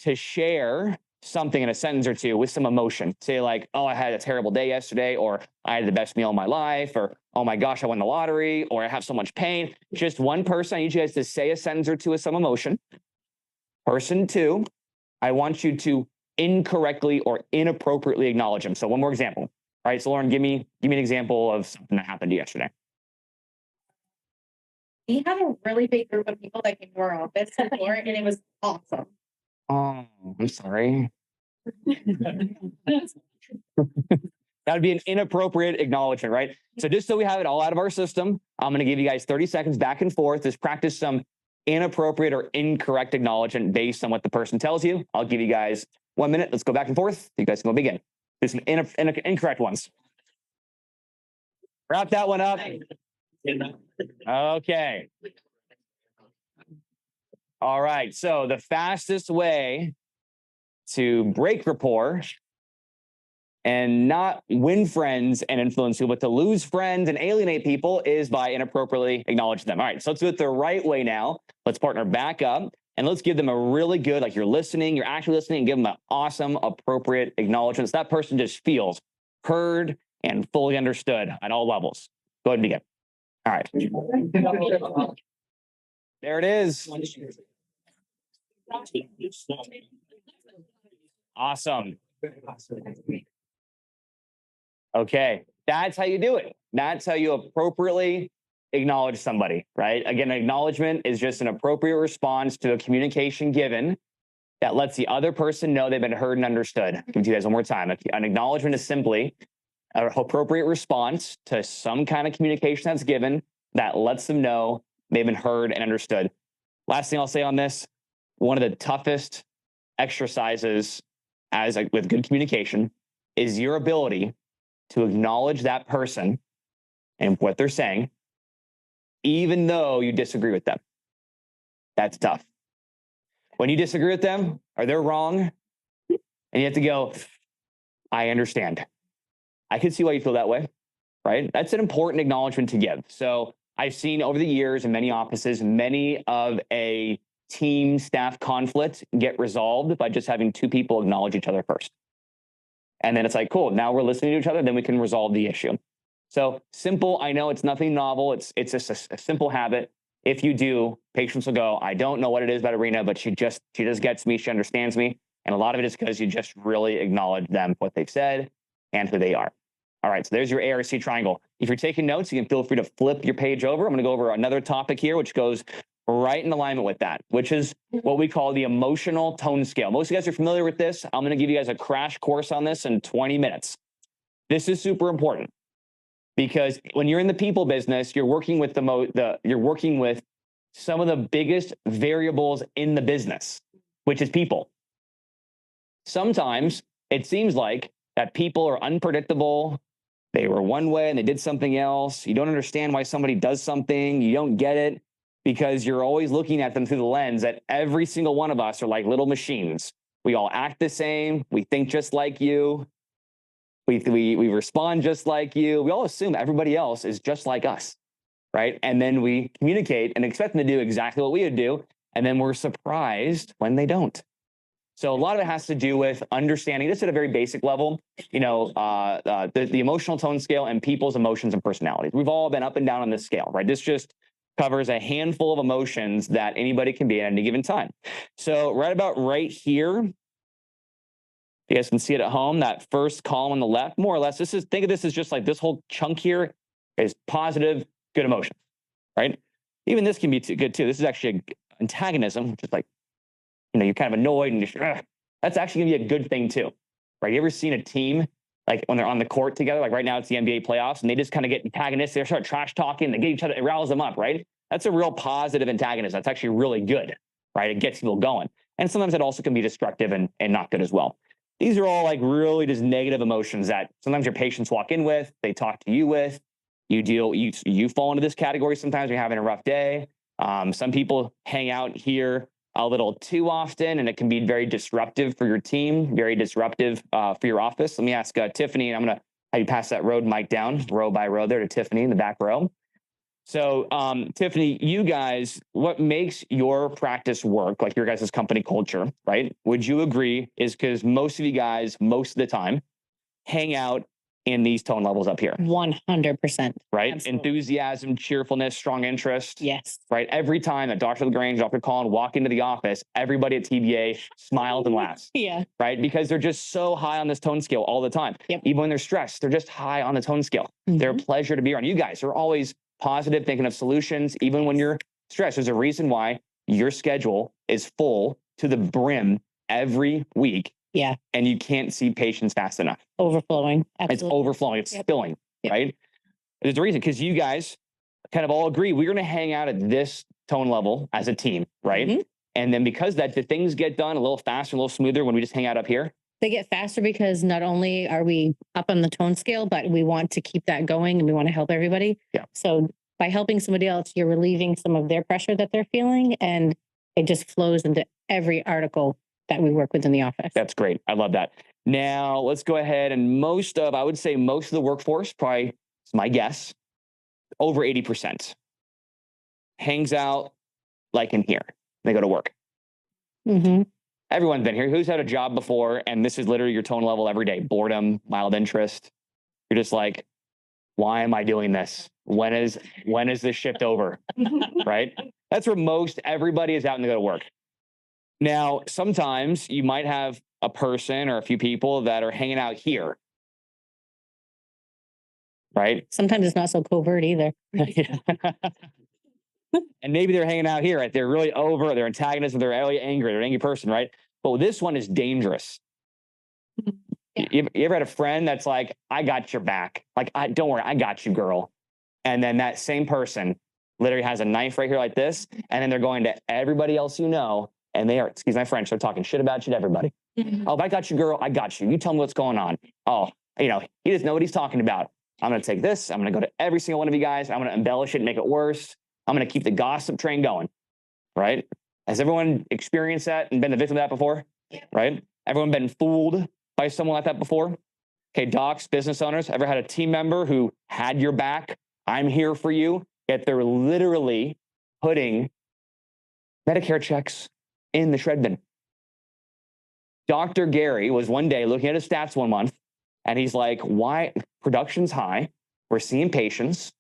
to share something in a sentence or two with some emotion. Say like, oh, I had a terrible day yesterday, or I had the best meal of my life, or oh my gosh, I won the lottery, or I have so much pain. Just one person. I need you guys to say a sentence or two with some emotion. Person two, I want you to incorrectly or inappropriately acknowledge them. So one more example. All right, so Lauren, give me an example of something that happened yesterday. We had a really big group of people that came to our office before, and it was awesome. Oh, I'm sorry. That would be an inappropriate acknowledgement, right? So just so we have it all out of our system, I'm going to give you guys 30 seconds back and forth. Just practice some inappropriate or incorrect acknowledgement based on what the person tells you. I'll give you guys 1 minute. Let's go back and forth. You guys can go begin. There's some incorrect ones. Wrap that one up. Okay. All right. So the fastest way to break rapport and not win friends and influence people, but to lose friends and alienate people is by inappropriately acknowledging them. All right, so let's do it the right way now. Let's partner back up and let's give them a really good, like you're listening, you're actually listening, and give them an awesome, appropriate acknowledgement. So that person just feels heard and fully understood at all levels. Go ahead and begin. All right. There it is. Awesome. Okay, that's how you do it. That's how you appropriately acknowledge somebody, right? Again, acknowledgement is just an appropriate response to a communication given that lets the other person know they've been heard and understood. I'll give it to you guys one more time. An acknowledgement is simply an appropriate response to some kind of communication that's given that lets them know they've been heard and understood. Last thing I'll say on this, one of the toughest exercises with good communication is your ability to acknowledge that person and what they're saying, even though you disagree with them. That's tough. When you disagree with them, or they're wrong, and you have to go, I understand. I can see why you feel that way, right? That's an important acknowledgement to give. So I've seen over the years in many offices, many of a team staff conflict get resolved by just having two people acknowledge each other first. And then it's like, cool, now we're listening to each other, then we can resolve the issue. So simple, I know it's nothing novel. It's just a simple habit. If you do, patients will go, I don't know what it is about Irina, but she just gets me, she understands me. And a lot of it is because you just really acknowledge them, what they've said and who they are. All right, so there's your ARC triangle. If you're taking notes, you can feel free to flip your page over. I'm gonna go over another topic here, which goes right in alignment with that, which is what we call the emotional tone scale. Most of you guys are familiar with this. I'm going to give you guys a crash course on this in 20 minutes. This is super important because when you're in the people business, you're working with you're working with some of the biggest variables in the business, which is people. Sometimes it seems like that people are unpredictable. They were one way and they did something else. You don't understand why somebody does something. You don't get it, because you're always looking at them through the lens that every single one of us are like little machines. We all act the same. We think just like you. We respond just like you. We all assume everybody else is just like us, right? And then we communicate and expect them to do exactly what we would do. And then we're surprised when they don't. So a lot of it has to do with understanding this at a very basic level, the emotional tone scale and people's emotions and personalities. We've all been up and down on this scale, right? This just covers a handful of emotions that anybody can be at any given time. So right here, you guys can see it at home, that first column on the left, more or less, think of this as just like this whole chunk here is positive, good emotions, right? Even this can be good too. This is actually antagonism, which is like, you're kind of annoyed and that's actually gonna be a good thing too, right? You ever seen a team, like when they're on the court together, like right now it's the NBA playoffs, and they just kind of get antagonistic, they start trash talking, they get each other, it riles them up, right? That's a real positive antagonism. That's actually really good, right? It gets people going. And sometimes it also can be destructive and not good as well. These are all like really just negative emotions that sometimes your patients walk in with, they talk to you with, you fall into this category sometimes when you're having a rough day. Some people hang out here a little too often, and it can be very disruptive for your team, very disruptive for your office. Let me ask Tiffany, and I'm going to have you pass that road mic down row by row there to Tiffany in the back row. So Tiffany, you guys, what makes your practice work, like your guys' company culture, right? Would you agree is because most of you guys, most of the time, hang out in these tone levels up here. 100%. Right? Absolutely. Enthusiasm, cheerfulness, strong interest. Yes. Right? Every time that Dr. LaGrange, Dr. Collin walk into the office, everybody at TBA smiles and laughs. Yeah. Right? Because they're just so high on this tone scale all the time. Yep. Even when they're stressed, they're just high on the tone scale. They're a pleasure to be around. You guys are always positive, thinking of solutions, even when you're stressed. There's a reason why your schedule is full to the brim every week. Yeah. And you can't see patients fast enough. Overflowing. Absolutely. It's overflowing. It's spilling, right? There's a reason, because you guys kind of all agree we're going to hang out at this tone level as a team, right? And then because that, the things get done a little faster, a little smoother when we just hang out up here. They get faster because not only are we up on the tone scale, but we want to keep that going and we want to help everybody. Yeah. So by helping somebody else, you're relieving some of their pressure that they're feeling, and it just flows into every article that we work with in the office. That's great. I love that. Now let's go ahead and I would say most of the workforce, probably it's my guess, over 80% hangs out like in here. They go to work. Mhm. Everyone's been here. Who's had a job before? And this is literally your tone level every day. Boredom, mild interest. You're just like, why am I doing this? When is this shift over? Right? That's where most everybody is out and they go to work. Now, sometimes you might have a person or a few people that are hanging out here. Right? Sometimes it's not so covert either. And maybe they're hanging out here, right? They're really over, they're antagonists, they're really angry, they're an angry person, right? But this one is dangerous. Yeah. You ever had a friend that's like, I got your back. Like, don't worry, I got you, girl. And then that same person literally has a knife right here like this. And then they're going to everybody else you know. And they are, excuse my French, they're talking shit about you to everybody. Oh, if I got you, girl, I got you. You tell me what's going on. Oh, he doesn't know what he's talking about. I'm going to take this. I'm going to go to every single one of you guys. I'm going to embellish it and make it worse. I'm going to keep the gossip train going, right? Has everyone experienced that and been the victim of that before? Yeah. Right? Everyone been fooled by someone like that before? Okay, docs, business owners, ever had a team member who had your back? I'm here for you. Yet they're literally putting Medicare checks in the shred bin. Dr. Gary was one day looking at his stats one month, and he's like, why? Production's high. We're seeing patients.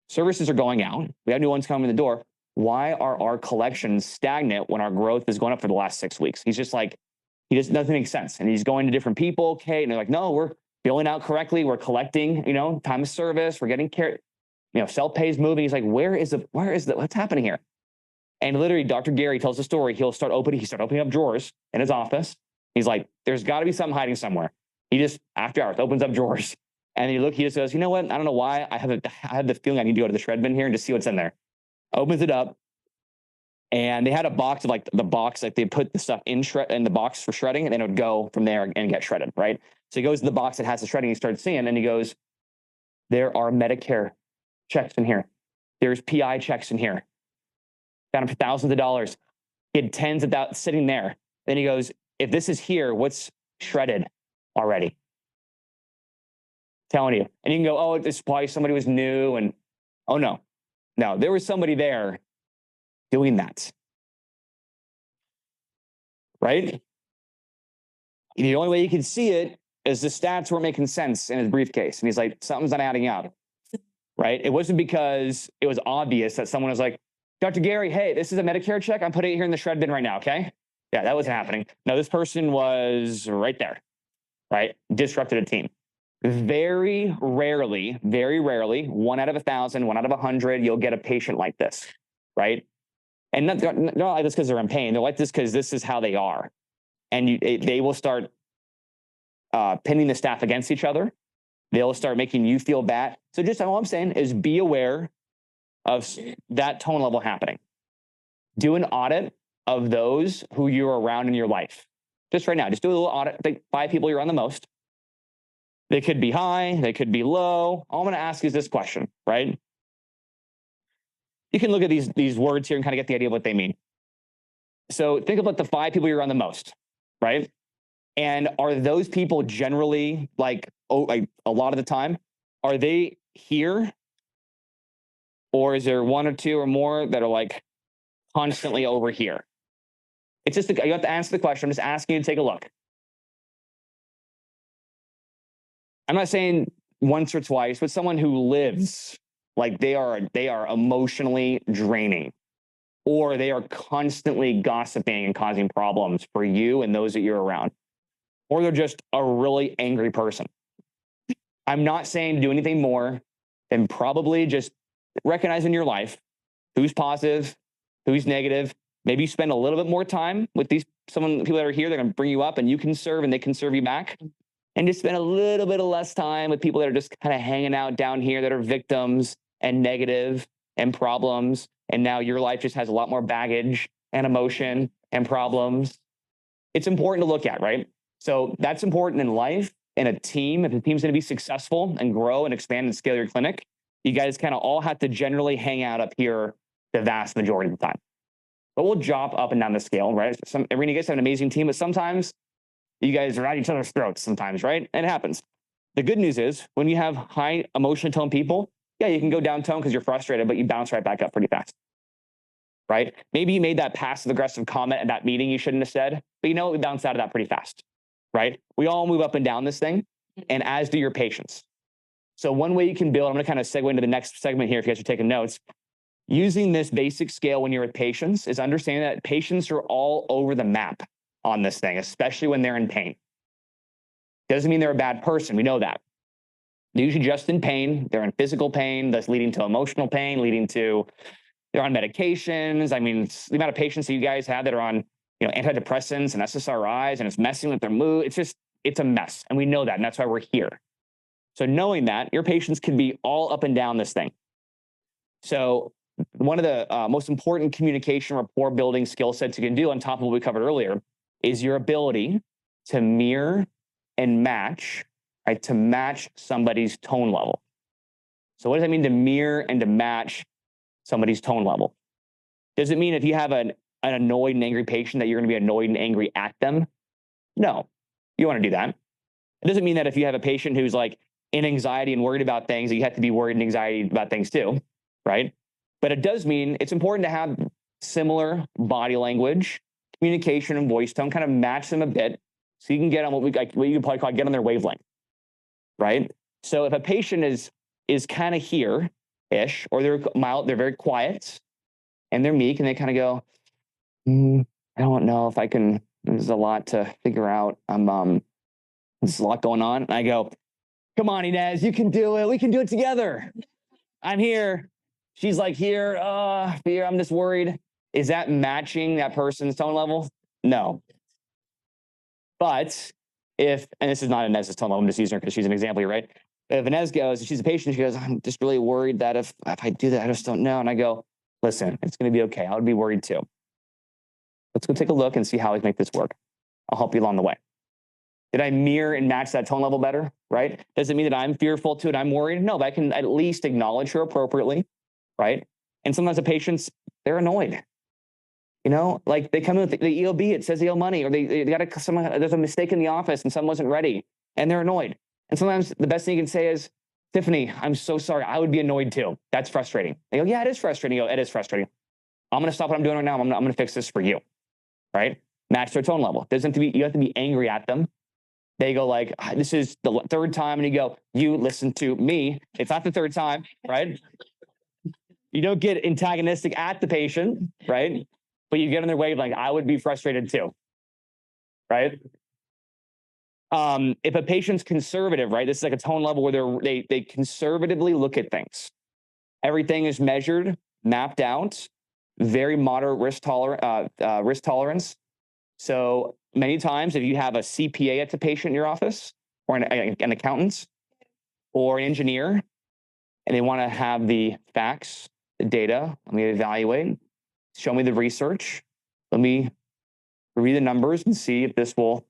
Services are going out. We have new ones coming in the door. Why are our collections stagnant when our growth is going up for the last 6 weeks? He's just like, nothing makes sense. And he's going to different people. Okay. And they're like, no, we're billing out correctly. We're collecting, time of service. We're getting care. Self-pay is moving. He's like, what's happening here? And literally Dr. Gary tells the story. He started opening up drawers in his office. He's like, there's got to be something hiding somewhere. He just, after hours, opens up drawers. And he just goes, you know what? I don't know why. I have the feeling I need to go to the shred bin here and just see what's in there. Opens it up. And they had a box of they put the stuff in the box for shredding, and then it would go from there and get shredded, right? So he goes to the box that has the shredding. He starts seeing, and he goes, there are Medicare checks in here. There's PI checks in here. Got him for thousands of dollars. He had tens of thousands sitting there. Then he goes, if this is here, what's shredded already? Telling you. And you can go, oh, it's probably somebody was new. And oh, no, there was somebody there doing that. Right? The only way you can see it is the stats weren't making sense in his briefcase. And he's like, something's not adding up. Right? It wasn't because it was obvious that someone was like, Dr. Gary, hey, this is a Medicare check. I'm putting it here in the shred bin right now. Okay. Yeah, that wasn't happening. No, this person was right there. Right? Disrupted a team. Very rarely, 1 out of 1,000, 1 out of 100, you'll get a patient like this, right? And not like this because they're in pain. They're like this because this is how they are. And they will start pinning the staff against each other. They'll start making you feel bad. So just all I'm saying is be aware of that tone level happening. Do an audit of those who you're around in your life. Just right now, just do a little audit. Think 5 people you're on the most. They could be high, they could be low. All I'm going to ask is this question, right? You can look at these words here and kind of get the idea of what they mean. So think about the 5 people you're on the most, right? And are those people generally like a lot of the time, are they here? Or is there 1 or 2 or more that are like constantly over here? It's just, you have to answer the question. I'm just asking you to take a look. I'm not saying once or twice, but someone who lives like they are emotionally draining, or they are constantly gossiping and causing problems for you and those that you're around, or they're just a really angry person. I'm not saying do anything more than probably just recognize in your life who's positive, who's negative. Maybe you spend a little bit more time with people that are here. They're going to bring you up, and you can serve, and they can serve you back. And just spend a little bit of less time with people that are just kind of hanging out down here that are victims and negative and problems. And now your life just has a lot more baggage and emotion and problems. It's important to look at, right? So that's important in life, in a team. If the team's going to be successful and grow and expand and scale your clinic, you guys kind of all have to generally hang out up here the vast majority of the time. But we'll drop up and down the scale, right? Irina, you guys have an amazing team, but sometimes You guys are at each other's throats sometimes, right? And it happens. The good news is when you have high emotion tone people, yeah, you can go down tone because you're frustrated, but you bounce right back up pretty fast. Right? Maybe you made that passive aggressive comment at that meeting you shouldn't have said, but you know, we bounce out of that pretty fast. Right? We all move up and down this thing, and as do your patients. So one way you can build, I'm going to kind of segue into the next segment here if you guys are taking notes. Using this basic scale when you're with patients is understanding that patients are all over the map on this thing, especially when they're in pain. Doesn't mean they're a bad person. We know that. They're usually just in pain. They're in physical pain that's leading to emotional pain, leading to they're on medications. I mean, the amount of patients that you guys have that are on, antidepressants and SSRIs, and it's messing with their mood. It's a mess. And we know that. And that's why we're here. So knowing that, your patients can be all up and down this thing. So one of the most important communication rapport building skill sets you can do on top of what we covered earlier is your ability to mirror and match, right? To match somebody's tone level. So what does that mean to mirror and to match somebody's tone level? Does it mean if you have an annoyed and angry patient that you're going to be annoyed and angry at them? No, you don't want to do that. It doesn't mean that if you have a patient who's like in anxiety and worried about things, that you have to be worried and anxiety about things too, right? But it does mean it's important to have similar body language, communication, and voice tone, kind of match them a bit so you can get on what you could probably call get on their wavelength, right? So if a patient is kind of here-ish, or they're mild, they're very quiet, and they're meek, and they kind of go, I don't know if I can, there's a lot to figure out. There's a lot going on. And I go, come on, Inez, you can do it. We can do it together. I'm here. She's like, here, I'm just worried. Is that matching that person's tone level? No. But and this is not Inez's tone level, I'm just using her because she's an example here, right? If Inez goes, she's a patient, she goes, I'm just really worried that if I do that, I just don't know. And I go, listen, it's going to be okay. I would be worried too. Let's go take a look and see how we can make this work. I'll help you along the way. Did I mirror and match that tone level better, right? Does it mean that I'm fearful too and I'm worried? No, but I can at least acknowledge her appropriately, right? And sometimes the patients, they're annoyed. Like they come in with the EOB, it says EO money, or there's a mistake in the office and someone wasn't ready and they're annoyed. And sometimes the best thing you can say is, Tiffany, I'm so sorry. I would be annoyed too. That's frustrating. They go, yeah, it is frustrating. You go, it is frustrating. I'm going to stop what I'm doing right now. I'm going to fix this for you, right? Match their tone level. You have to be angry at them. They go like, this is the third time. And you go, you listen to me. It's not the third time, right? You don't get antagonistic at the patient, right? But you get on their wavelength. I would be frustrated too, right? If a patient's conservative, right? This is like a tone level where they conservatively look at things. Everything is measured, mapped out, very moderate risk tolerance. So many times, if you have a CPA at the patient in your office, or an accountant, or an engineer, and they want to have the facts, the data, let me evaluate, show me the research, let me review the numbers and see if this will,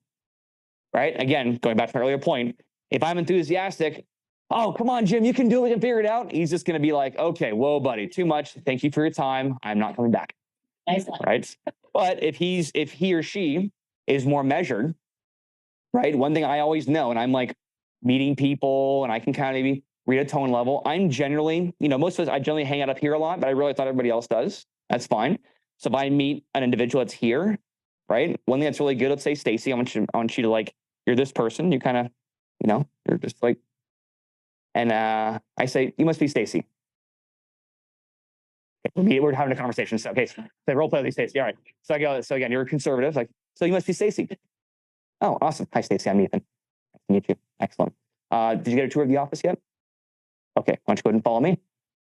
right? Again, going back to my earlier point, if I'm enthusiastic, oh, come on, Jim, you can do it, we can figure it out. He's just going to be like, okay, whoa, buddy, too much. Thank you for your time. I'm not coming back. Nice one. Right? But if he or she is more measured, right? One thing I always know, and I'm like meeting people and I can kind of maybe read a tone level. I'm generally, most of us, I generally hang out up here a lot, but I really thought everybody else does. That's fine. So if I meet an individual that's here, right? One thing that's really good, let's say, Stacy, I want you to like, you're this person. You kind of, you're just like, and I say, you must be Stacy. Okay, we're having a conversation. So, okay, so role play with Stacy. All right. So I go, so again, you're a conservative. Like, so you must be Stacy. Oh, awesome. Hi, Stacy. I'm Ethan. Nice to meet you. Excellent. Did you get a tour of the office yet? Okay. Why don't you go ahead and follow me?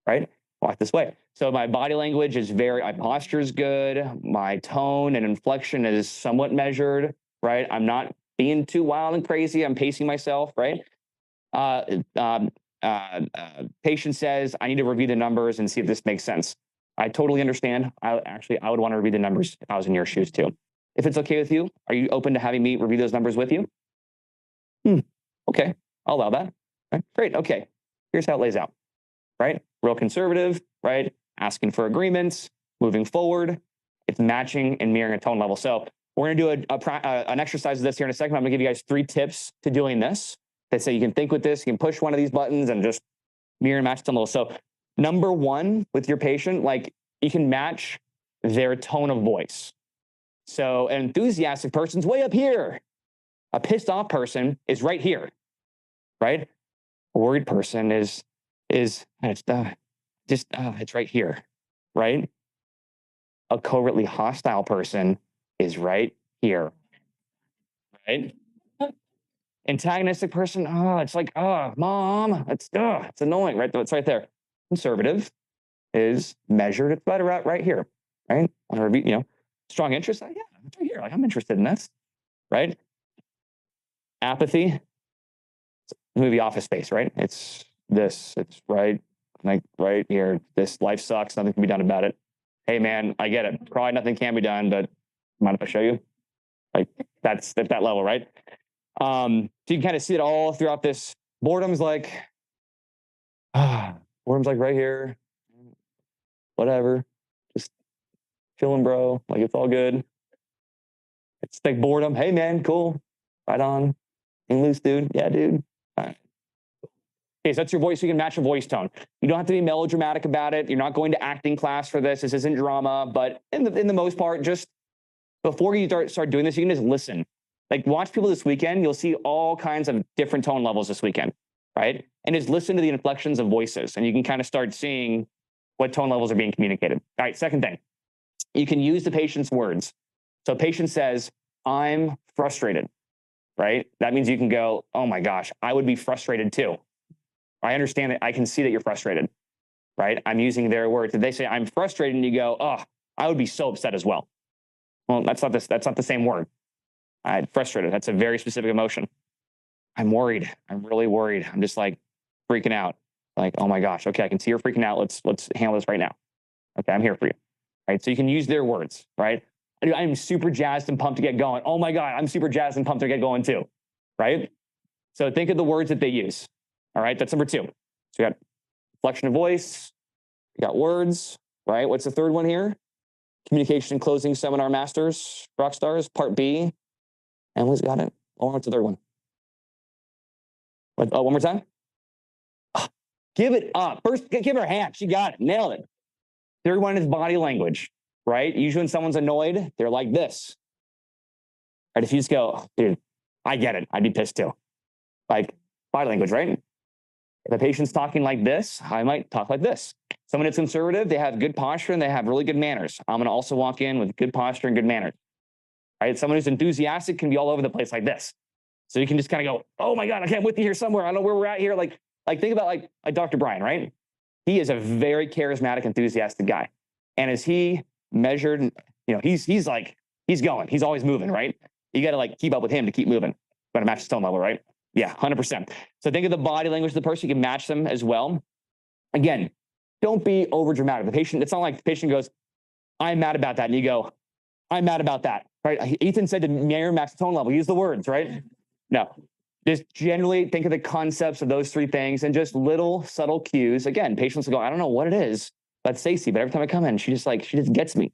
Right? Walk this way. So my body language is my posture is good. My tone and inflection is somewhat measured, right? I'm not being too wild and crazy. I'm pacing myself, right? Patient says, I need to review the numbers and see if this makes sense. I totally understand. I would want to review the numbers if I was in your shoes too. If it's okay with you, are you open to having me review those numbers with you? Okay, I'll allow that. Right, great, okay. Here's how it lays out, right? Real conservative, right? Asking for agreements, moving forward. It's matching and mirroring a tone level. So We're going to do an exercise of this here in a second. I'm going to give you guys 3 tips to doing this. They say you can think with this, you can push one of these buttons and just mirror and match tone level. So number 1 with your patient, like you can match their tone of voice. So an enthusiastic person's way up here. A pissed off person is right here, right? A worried person is it's right here, right? A covertly hostile person is right here, right? Antagonistic person, it's like, mom, it's annoying, right? It's right there. Conservative is measured, it's better right here, right? Strong interest, yeah, it's right here. Like, I'm interested in this, right? Apathy, movie Office Space, right? It's right, like right here. This life sucks, nothing can be done about it. Hey man, I get it. Probably nothing can be done, but mind if I show you? Like that's at that level, right? So you can kind of see it all throughout this. Boredom's like right here. Whatever. Just chilling, bro. Like it's all good. It's like boredom. Hey man, cool. Right on. Hang loose, dude. Yeah, dude. All right. Okay, so that's your voice. You can match your voice tone. You don't have to be melodramatic about it. You're not going to acting class for this. This isn't drama, but in the most part, just before you start doing this, you can just listen. Like watch people this weekend. You'll see all kinds of different tone levels this weekend, right? And just listen to the inflections of voices, and you can kind of start seeing what tone levels are being communicated. All right, second thing, you can use the patient's words. So a patient says, "I'm frustrated," right? That means you can go, "Oh my gosh, I would be frustrated too. I understand that. I can see that you're frustrated," right? I'm using their words. If they say, "I'm frustrated," and you go, "Oh, I would be so upset as well." Well, that's not the same word. I'm frustrated. That's a very specific emotion. I'm worried. I'm really worried. I'm just like freaking out. Like, oh my gosh. Okay, I can see you're freaking out. Let's handle this right now. Okay, I'm here for you. Right. So you can use their words, right? I'm super jazzed and pumped to get going. Oh my God, I'm super jazzed and pumped to get going too. Right? So think of the words that they use. All right, that's number 2. So we got inflection of voice, we got words, right? What's the third one here? Communication closing seminar masters, rock stars, part B. Emily's got it. Oh, what's the third one? One more time. Give it up. First, give her a hand. She got it. Nailed it. Third one is body language, right? Usually when someone's annoyed, they're like this. Right? If you just go, dude, I get it. I'd be pissed too. Like body language, right? If a patient's talking like this, I might talk like this. Someone that's conservative, they have good posture and they have really good manners. I'm going to also walk in with good posture and good manners. Right? Someone who's enthusiastic can be all over the place like this. So you can just kind of go, oh my God, I'm with you here somewhere. I don't know where we're at here. Like think about like Dr. Brian, right? He is a very charismatic, enthusiastic guy. And as he measured, he's going, he's always moving, right? You got to like keep up with him to keep moving. Got to match his tone level, right? Yeah, 100%. So think of the body language of the person. You can match them as well. Again, don't be over dramatic. The patient, it's not like the patient goes, I'm mad about that. And you go, I'm mad about that, right? Ethan said to mirror match the tone level. Use the words, right? No, just generally think of the concepts of those 3 things and just little subtle cues. Again, patients will go, I don't know what it is. That's Stacey, but every time I come in, she just gets me,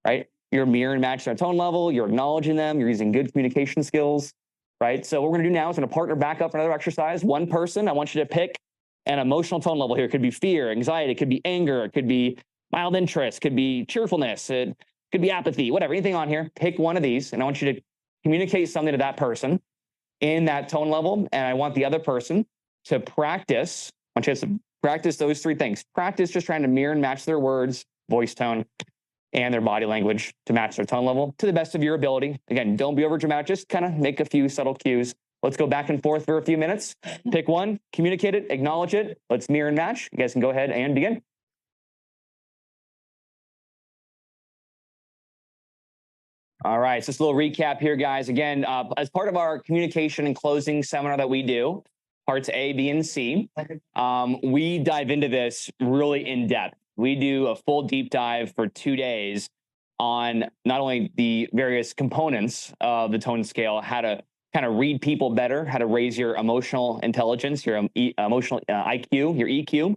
right? You're mirror and match their tone level. You're acknowledging them. You're using good communication skills, right? So what we're going to do now is going to partner back up for another exercise. One person, I want you to pick an emotional tone level here. It could be fear, anxiety, it could be anger, it could be mild interest, it could be cheerfulness, it could be apathy, whatever, anything on here. Pick one of these, and I want you to communicate something to that person in that tone level. And I want the other person to practice. I want you to practice those 3 things. Practice just trying to mirror and match their words, voice tone, and their body language to match their tone level to the best of your ability. Again, don't be over dramatic. Just kind of make a few subtle cues. Let's go back and forth for a few minutes. Pick one, communicate it, acknowledge it. Let's mirror and match. You guys can go ahead and begin. All right, so just a little recap here, guys. Again, as part of our communication and closing seminar that we do, parts A, B, and C, we dive into this really in depth. We do a full deep dive for 2 days on not only the various components of the tone scale, how to kind of read people better, how to raise your emotional intelligence, your emotional IQ, your EQ,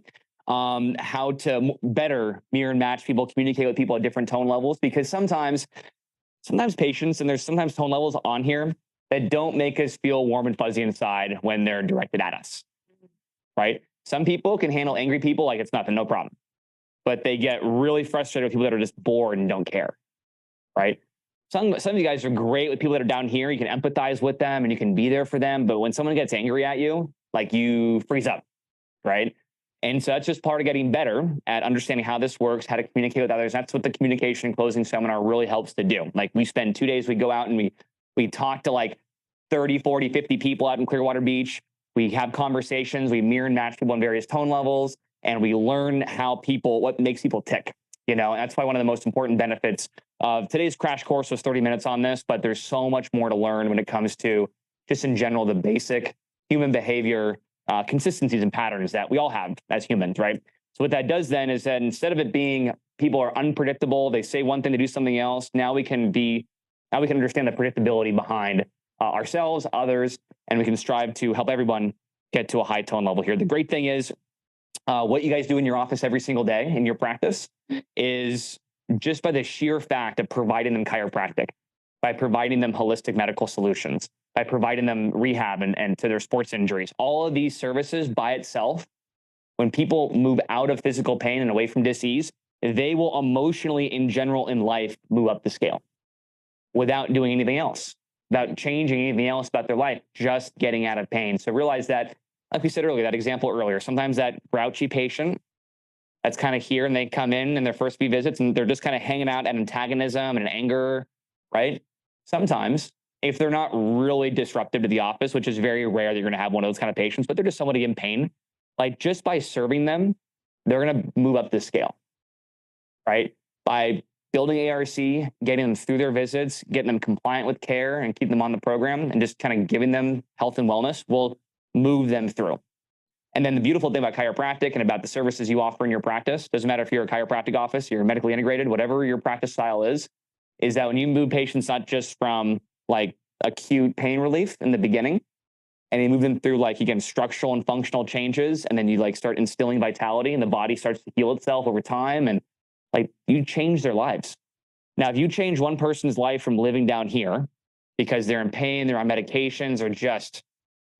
how to better mirror and match people, communicate with people at different tone levels, because sometimes sometimes patience, and there's sometimes tone levels on here that don't make us feel warm and fuzzy inside when they're directed at us, right? Some people can handle angry people like it's nothing, no problem. But they get really frustrated with people that are just bored and don't care, right? Some of you guys are great with people that are down here. You can empathize with them and you can be there for them. But when someone gets angry at you, like you freeze up, right? And so that's just part of getting better at understanding how this works, how to communicate with others. That's what the communication and closing seminar really helps to do. Like we spend 2 days, we go out and we talk to like 30, 40, 50 people out in Clearwater Beach. We have conversations, we mirror and match people in various tone levels, and we learn what makes people tick. And that's why one of the most important benefits of today's crash course was 30 minutes on this, but there's so much more to learn when it comes to just in general, the basic human behavior consistencies and patterns that we all have as humans, right? So what that does then is that instead of it being people are unpredictable, they say one thing to do something else, now we can understand the predictability behind ourselves, others, and we can strive to help everyone get to a high tone level here. The great thing is what you guys do in your office every single day in your practice is just by the sheer fact of providing them chiropractic, by providing them holistic medical solutions, by providing them rehab and to their sports injuries. All of these services by itself, when people move out of physical pain and away from disease, they will emotionally, in general, in life, move up the scale without doing anything else, without changing anything else about their life, just getting out of pain. So realize that, like we said earlier, that example earlier, sometimes that grouchy patient that's kind of here and they come in their first few visits and they're just kind of hanging out at antagonism and anger, right? Sometimes, if they're not really disruptive to the office, which is very rare that you're going to have one of those kind of patients, but they're just somebody in pain, like just by serving them, they're going to move up the scale, right? By building ARC, getting them through their visits, getting them compliant with care and keeping them on the program and just kind of giving them health and wellness will move them through. And then the beautiful thing about chiropractic and about the services you offer in your practice, doesn't matter if you're a chiropractic office, you're medically integrated, whatever your practice style is that when you move patients, not just from like acute pain relief in the beginning, and you move them through like, again, structural and functional changes, and then you like start instilling vitality and the body starts to heal itself over time. And like you change their lives. Now, if you change one person's life from living down here because they're in pain, they're on medications, or just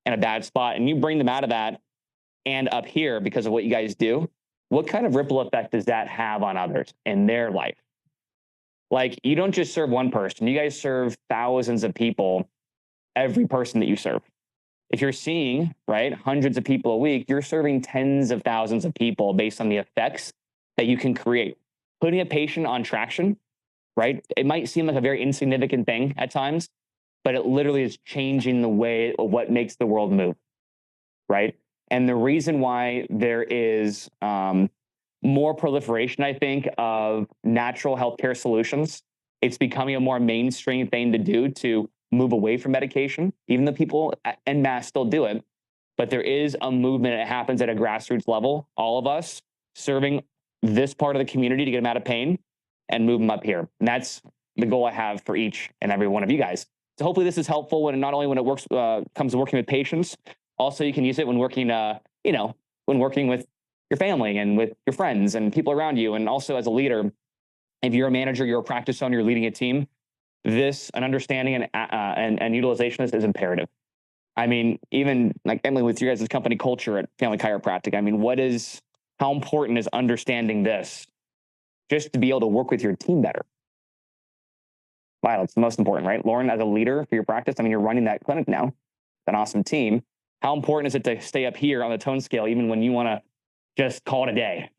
in a bad spot, and you bring them out of that and up here because of what you guys do, what kind of ripple effect does that have on others in their life? Like, you don't just serve one person, you guys serve thousands of people, every person that you serve. If you're seeing, right, hundreds of people a week, you're serving tens of thousands of people based on the effects that you can create. Putting a patient on traction, right? It might seem like a very insignificant thing at times, but it literally is changing the way of what makes the world move, right? And the reason why there is more proliferation, I think, of natural healthcare solutions, it's becoming a more mainstream thing to do to move away from medication, even though people en masse still do it. But there is a movement that happens at a grassroots level, all of us serving this part of the community to get them out of pain and move them up here. And that's the goal I have for each and every one of you guys. So hopefully this is helpful when not only when it works comes to working with patients, also you can use it when working, when working with your family and with your friends and people around you. And also as a leader, if you're a manager, you're a practice owner, you're leading a team, an understanding and utilization is imperative. I mean, even like Emily, with your guys' company culture at Family Chiropractic, I mean, how important is understanding this just to be able to work with your team better? Wow, it's the most important, right? Lauren, as a leader for your practice, I mean, you're running that clinic now, an awesome team. How important is it to stay up here on the tone scale, even when you want to just call it a day?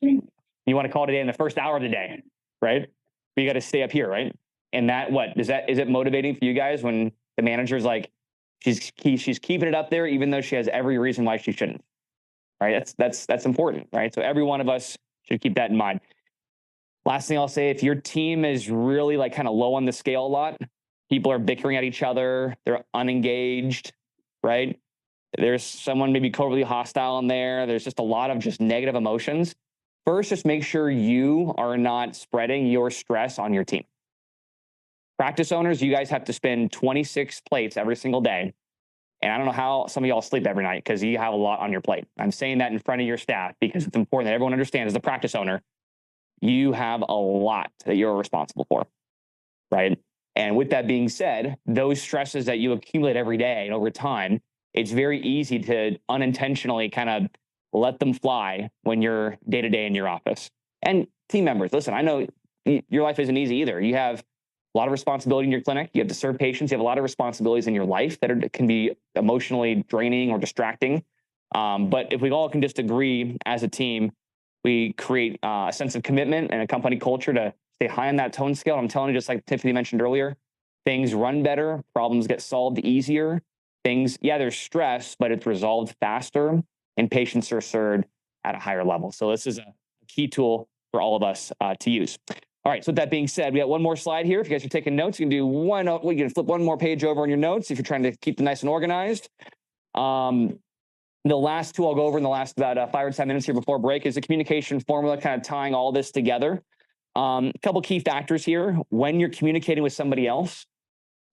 You want to call it a day in the first hour of the day, right? But you got to stay up here, right? And is it motivating for you guys when the manager's like, she's keeping it up there, even though she has every reason why she shouldn't, right? That's important, right? So every one of us should keep that in mind. Last thing I'll say, if your team is really like kind of low on the scale a lot, people are bickering at each other, they're unengaged, right? There's someone maybe covertly hostile in there. There's just a lot of just negative emotions. First, just make sure you are not spreading your stress on your team. Practice owners, you guys have to spin 26 plates every single day. And I don't know how some of y'all sleep every night because you have a lot on your plate. I'm saying that in front of your staff because it's important that everyone understands as a practice owner, you have a lot that you're responsible for. right? And with that being said, those stresses that you accumulate every day and over time, it's very easy to unintentionally kind of let them fly when you're day to day in your office. And team members, listen, I know your life isn't easy either. You have a lot of responsibility in your clinic. You have to serve patients. You have a lot of responsibilities in your life that can be emotionally draining or distracting. But if we all can just agree as a team, we create a sense of commitment and a company culture to stay high on that tone scale. I'm telling you, just like Tiffany mentioned earlier, things run better, problems get solved easier. Things, yeah, there's stress, but it's resolved faster and patients are served at a higher level. So this is a key tool for all of us to use. All right, so with that being said, we got one more slide here. If you guys are taking notes, you can do one, you can flip one more page over on your notes if you're trying to keep them nice and organized. The last two I'll go over in the last about 5 or 10 minutes here before break is the communication formula, kind of tying all this together. A couple key factors here. When you're communicating with somebody else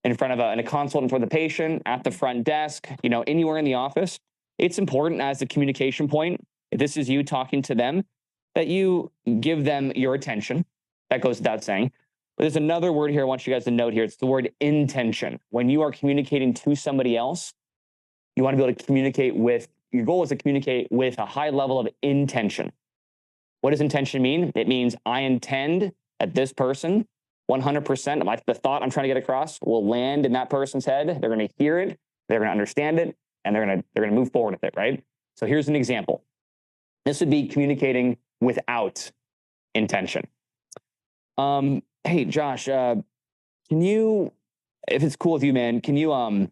in front of in a consult in front of the patient, at the front desk, anywhere in the office, it's important as the communication point, if this is you talking to them, that you give them your attention. That goes without saying. But there's another word here I want you guys to note here. It's the word intention. When you are communicating to somebody else, you want to be able to communicate with, your goal is to communicate with a high level of intention. What does intention mean? It means I intend that this person, 100%, the thought I'm trying to get across will land in that person's head. They're going to hear it, they're going to understand it, and they're going to move forward with it, right? So here's an example. This would be communicating without intention. Hey, Josh, can you, if it's cool with you, man, can you, oh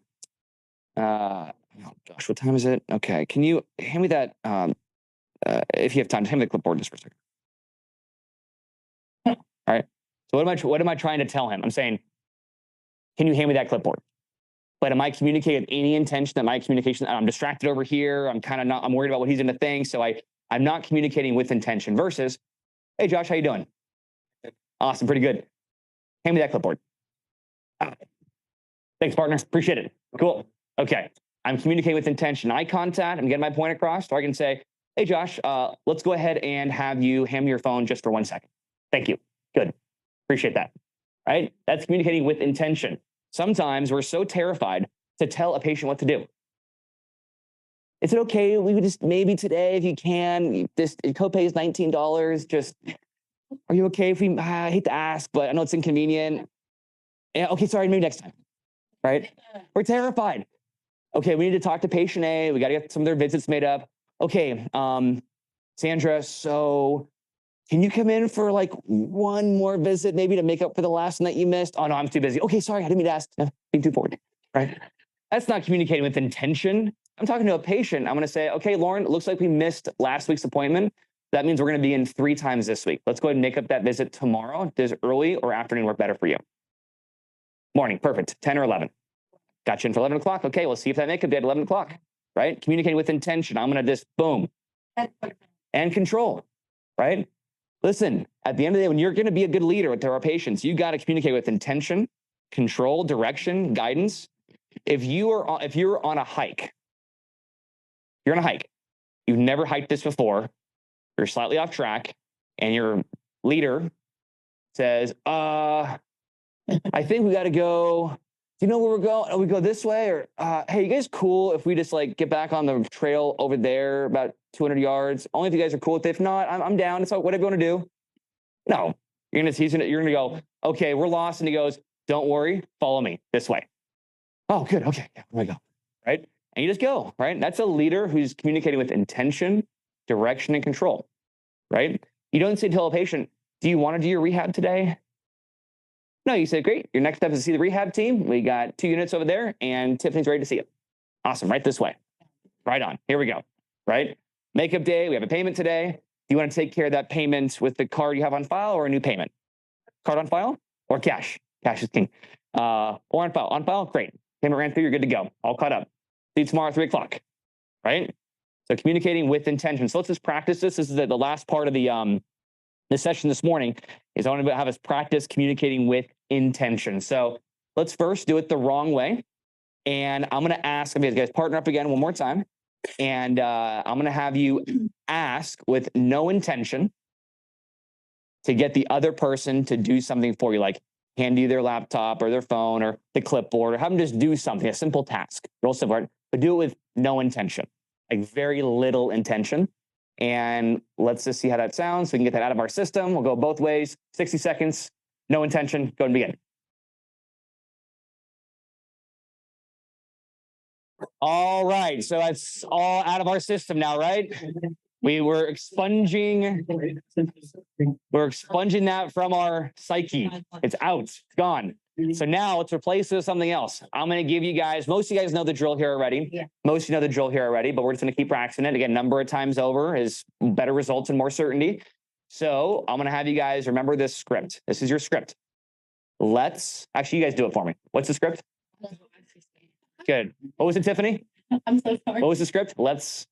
gosh, what time is it? Okay. Can you hand me that, if you have time, hand me the clipboard just for a second. All right. So what am I trying to tell him? I'm saying, can you hand me that clipboard? But am I communicating with any intention that my communication, I'm distracted over here. I'm worried about what he's going to think. So I'm not communicating with intention versus, hey, Josh, how you doing? Awesome. Pretty good. Hand me that clipboard. Thanks, partner. Appreciate it. Cool. Okay. I'm communicating with intention. Eye contact. I'm getting my point across. So I can say, hey, Josh, let's go ahead and have you hand me your phone just for 1 second. Thank you. Good. Appreciate that. Right? That's communicating with intention. Sometimes we're so terrified to tell a patient what to do. Is it okay? We would just maybe today, if you can, this copay is $19. Just, are you okay if we, I hate to ask, but I know it's inconvenient. Yeah, okay, sorry, maybe next time. Right? We're terrified. Okay, we need to talk to patient A. We got to get some of their visits made up. Okay, Sandra, so can you come in for like one more visit, maybe to make up for the last one that you missed? Oh no, I'm too busy. Okay, sorry, I didn't mean to ask. No, being too forward, right? That's not communicating with intention. I'm talking to a patient. I'm going to say, okay, Lauren, it looks like we missed last week's appointment. That means we're going to be in 3 times this week. Let's go ahead and make up that visit tomorrow. Does early or afternoon work better for you? Morning, perfect. 10 or 11. Got you in for 11 o'clock. Okay, we'll see if that makeup day at 11 o'clock, right? Communicating with intention. I'm going to just boom and control, right? Listen, at the end of the day, when you're going to be a good leader to our patients, you got to communicate with intention, control, direction, guidance. If you're on a hike, you're on a hike, you've never hiked this before, you're slightly off track, and your leader says, I think we got to go. Do you know where we're going? Oh, we go this way? Or, hey, you guys cool if we just like get back on the trail over there about 200 yards? Only if you guys are cool with it. If not, I'm down. It's like, whatever you want to do. No, you're going to go, okay, we're lost. And he goes, don't worry, follow me this way. Oh, good. Okay. Yeah, here we go. Right. And you just go, right? That's a leader who's communicating with intention, direction, and control, right? You don't say tell a patient, do you want to do your rehab today? No, you say, great. Your next step is to see the rehab team. We got 2 units over there and Tiffany's ready to see it. Awesome. Right this way. Right on. Here we go. Right. Makeup day. We have a payment today. Do you want to take care of that payment with the card you have on file or a new payment? Card on file or cash? Cash is king. Or on file. On file, great. Payment ran through. You're good to go. All caught up. See you tomorrow at 3 o'clock. Right. So communicating with intention. So let's just practice this. This is the last part of the session this morning is I want to have us practice communicating with intention. So let's first do it the wrong way. And I'm going to ask, you guys partner up again one more time. And I'm going to have you ask with no intention to get the other person to do something for you. Like, hand you their laptop or their phone or the clipboard, or have them just do something, a simple task, real simple, right? But do it with no intention, like very little intention. And let's just see how that sounds. So we can get that out of our system. We'll go both ways. 60 seconds, no intention, go and begin. All right, so that's all out of our system now, right? We were expunging that from our psyche. It's out, it's gone. So now let's replace it with something else. I'm going to give you guys, most of you guys know the drill here already. Yeah. Most of you know the drill here already, but we're just going to keep practicing it. Again, number of times over is better results and more certainty. So I'm going to have you guys remember this script. This is your script. Actually, you guys do it for me. What's the script? Good. What was it, Tiffany? I'm so sorry. What was the script? Let's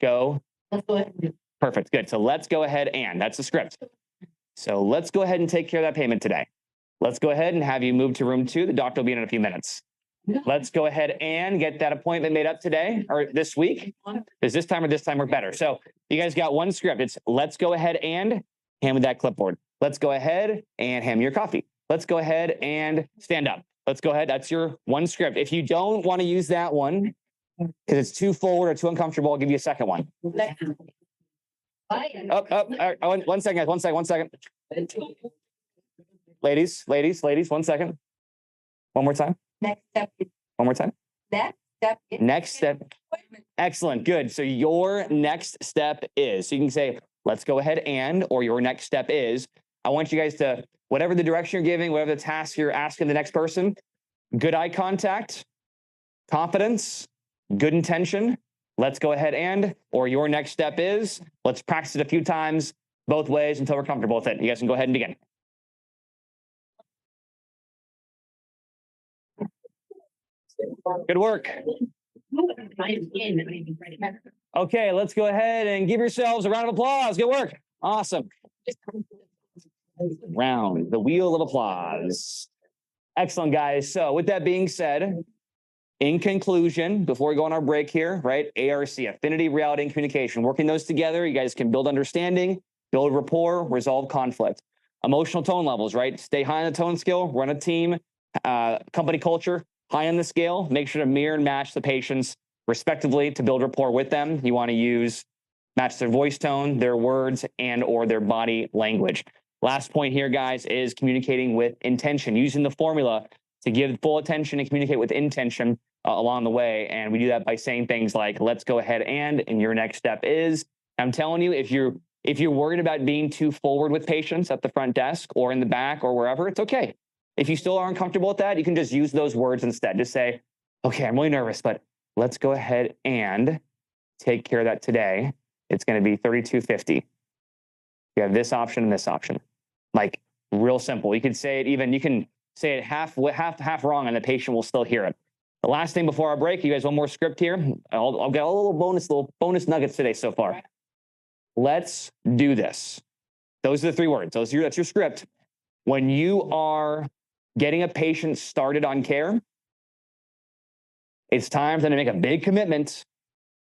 go. Let's go ahead. Perfect. Good. So let's go ahead and that's the script. So let's go ahead and take care of that payment today. Let's go ahead and have you move to room 2. The doctor will be in a few minutes. Let's go ahead and get that appointment made up today or this week. Does this time work better? So you guys got one script. It's let's go ahead and hand me that clipboard. Let's go ahead and hand me your coffee. Let's go ahead and stand up. Let's go ahead. That's your one script. If you don't want to use that one because it's too forward or too uncomfortable, I'll give you a second one. One second. Ladies, 1 second. One more time. Next step. One more time. Next step. Next step. Excellent. Good. So your next step is, so you can say, let's go ahead and, or your next step is, I want you guys to, whatever the direction you're giving, whatever the task you're asking the next person, good eye contact, confidence, good intention. Let's go ahead and, or your next step is, let's practice it a few times, both ways until we're comfortable with it. You guys can go ahead and begin. Good work. Okay, let's go ahead and give yourselves a round of applause. Good work. Awesome. Round the wheel of applause. Excellent, guys. So with that being said, in conclusion, before we go on our break here, right? ARC, affinity, reality, and communication. Working those together, you guys can build understanding, build rapport, resolve conflict. Emotional tone levels, right? Stay high on the tone scale, run a team, company culture, high on the scale. Make sure to mirror and match the patients respectively to build rapport with them. You want to match their voice tone, their words, and or their body language. Last point here, guys, is communicating with intention, using the formula to give full attention and communicate with intention along the way. And we do that by saying things like, let's go ahead and your next step is. I'm telling you, if you're worried about being too forward with patients at the front desk or in the back or wherever, it's okay. If you still aren't comfortable with that, you can just use those words instead. Just say, okay, I'm really nervous, but let's go ahead and take care of that today. It's going to be $32.50. You have this option and this option. Like real simple. You could say it you can say it half wrong and the patient will still hear it. The last thing before our break, you guys want more script here? I'll get a little bonus nuggets today so far. Let's do this. Those are the 3 words. That's your script. When you are getting a patient started on care, it's time for them to make a big commitment.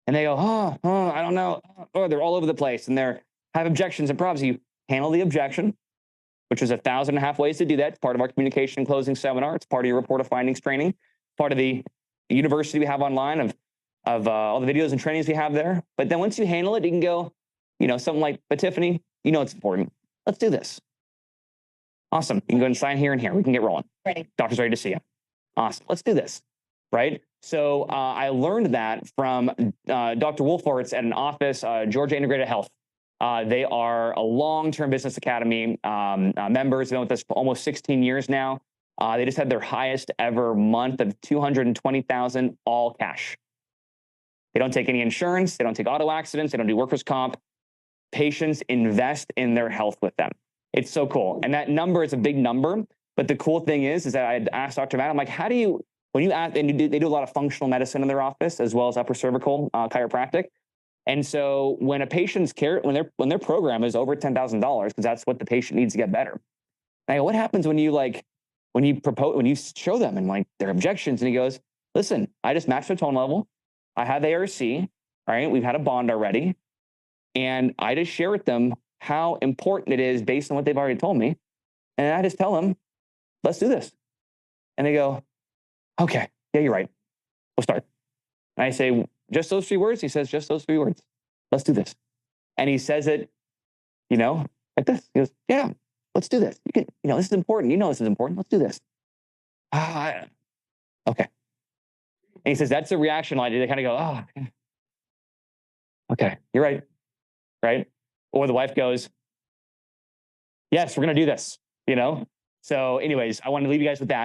And they go, I don't know. Oh, they're all over the place and they have objections and problems. You handle the objection, which is 1,500 ways to do that. It's part of our communication and closing seminar. It's part of your report of findings training, part of the university we have online of all the videos and trainings we have there. But then once you handle it, you can go, something like, but Tiffany, it's important. Let's do this. Awesome. You can go and sign here and here. We can get rolling. Ready. Doctor's ready to see you. Awesome. Let's do this. Right. So I learned that from Dr. Wolfortz at an office, Georgia Integrated Health. They are a long-term business academy members. They've been with us for almost 16 years now. They just had their highest ever month of $220,000 all cash. They don't take any insurance. They don't take auto accidents. They don't do workers' comp. Patients invest in their health with them. It's so cool. And that number is a big number. But the cool thing is that I had asked Dr. Matt, I'm like, how do you, when you ask, and they do a lot of functional medicine in their office, as well as upper cervical chiropractic. And so when a patient's care, when their program is over $10,000, because that's what the patient needs to get better. I go, what happens when you show them and like their objections? And he goes, listen, I just matched their tone level. I have ARC, right? We've had a bond already. And I just share with them how important it is based on what they've already told me. And I just tell them, let's do this. And they go, okay, yeah, you're right. We'll start. And I say, just those 3 words? He says, just those 3 words. Let's do this. And he says it, like this. He goes, yeah, let's do this. This is important. This is important. Let's do this. Okay. And he says, that's the reaction line. They kind of go, oh, okay, you're right. Right. Or the wife goes, yes, we're going to do this, So anyways, I want to leave you guys with that.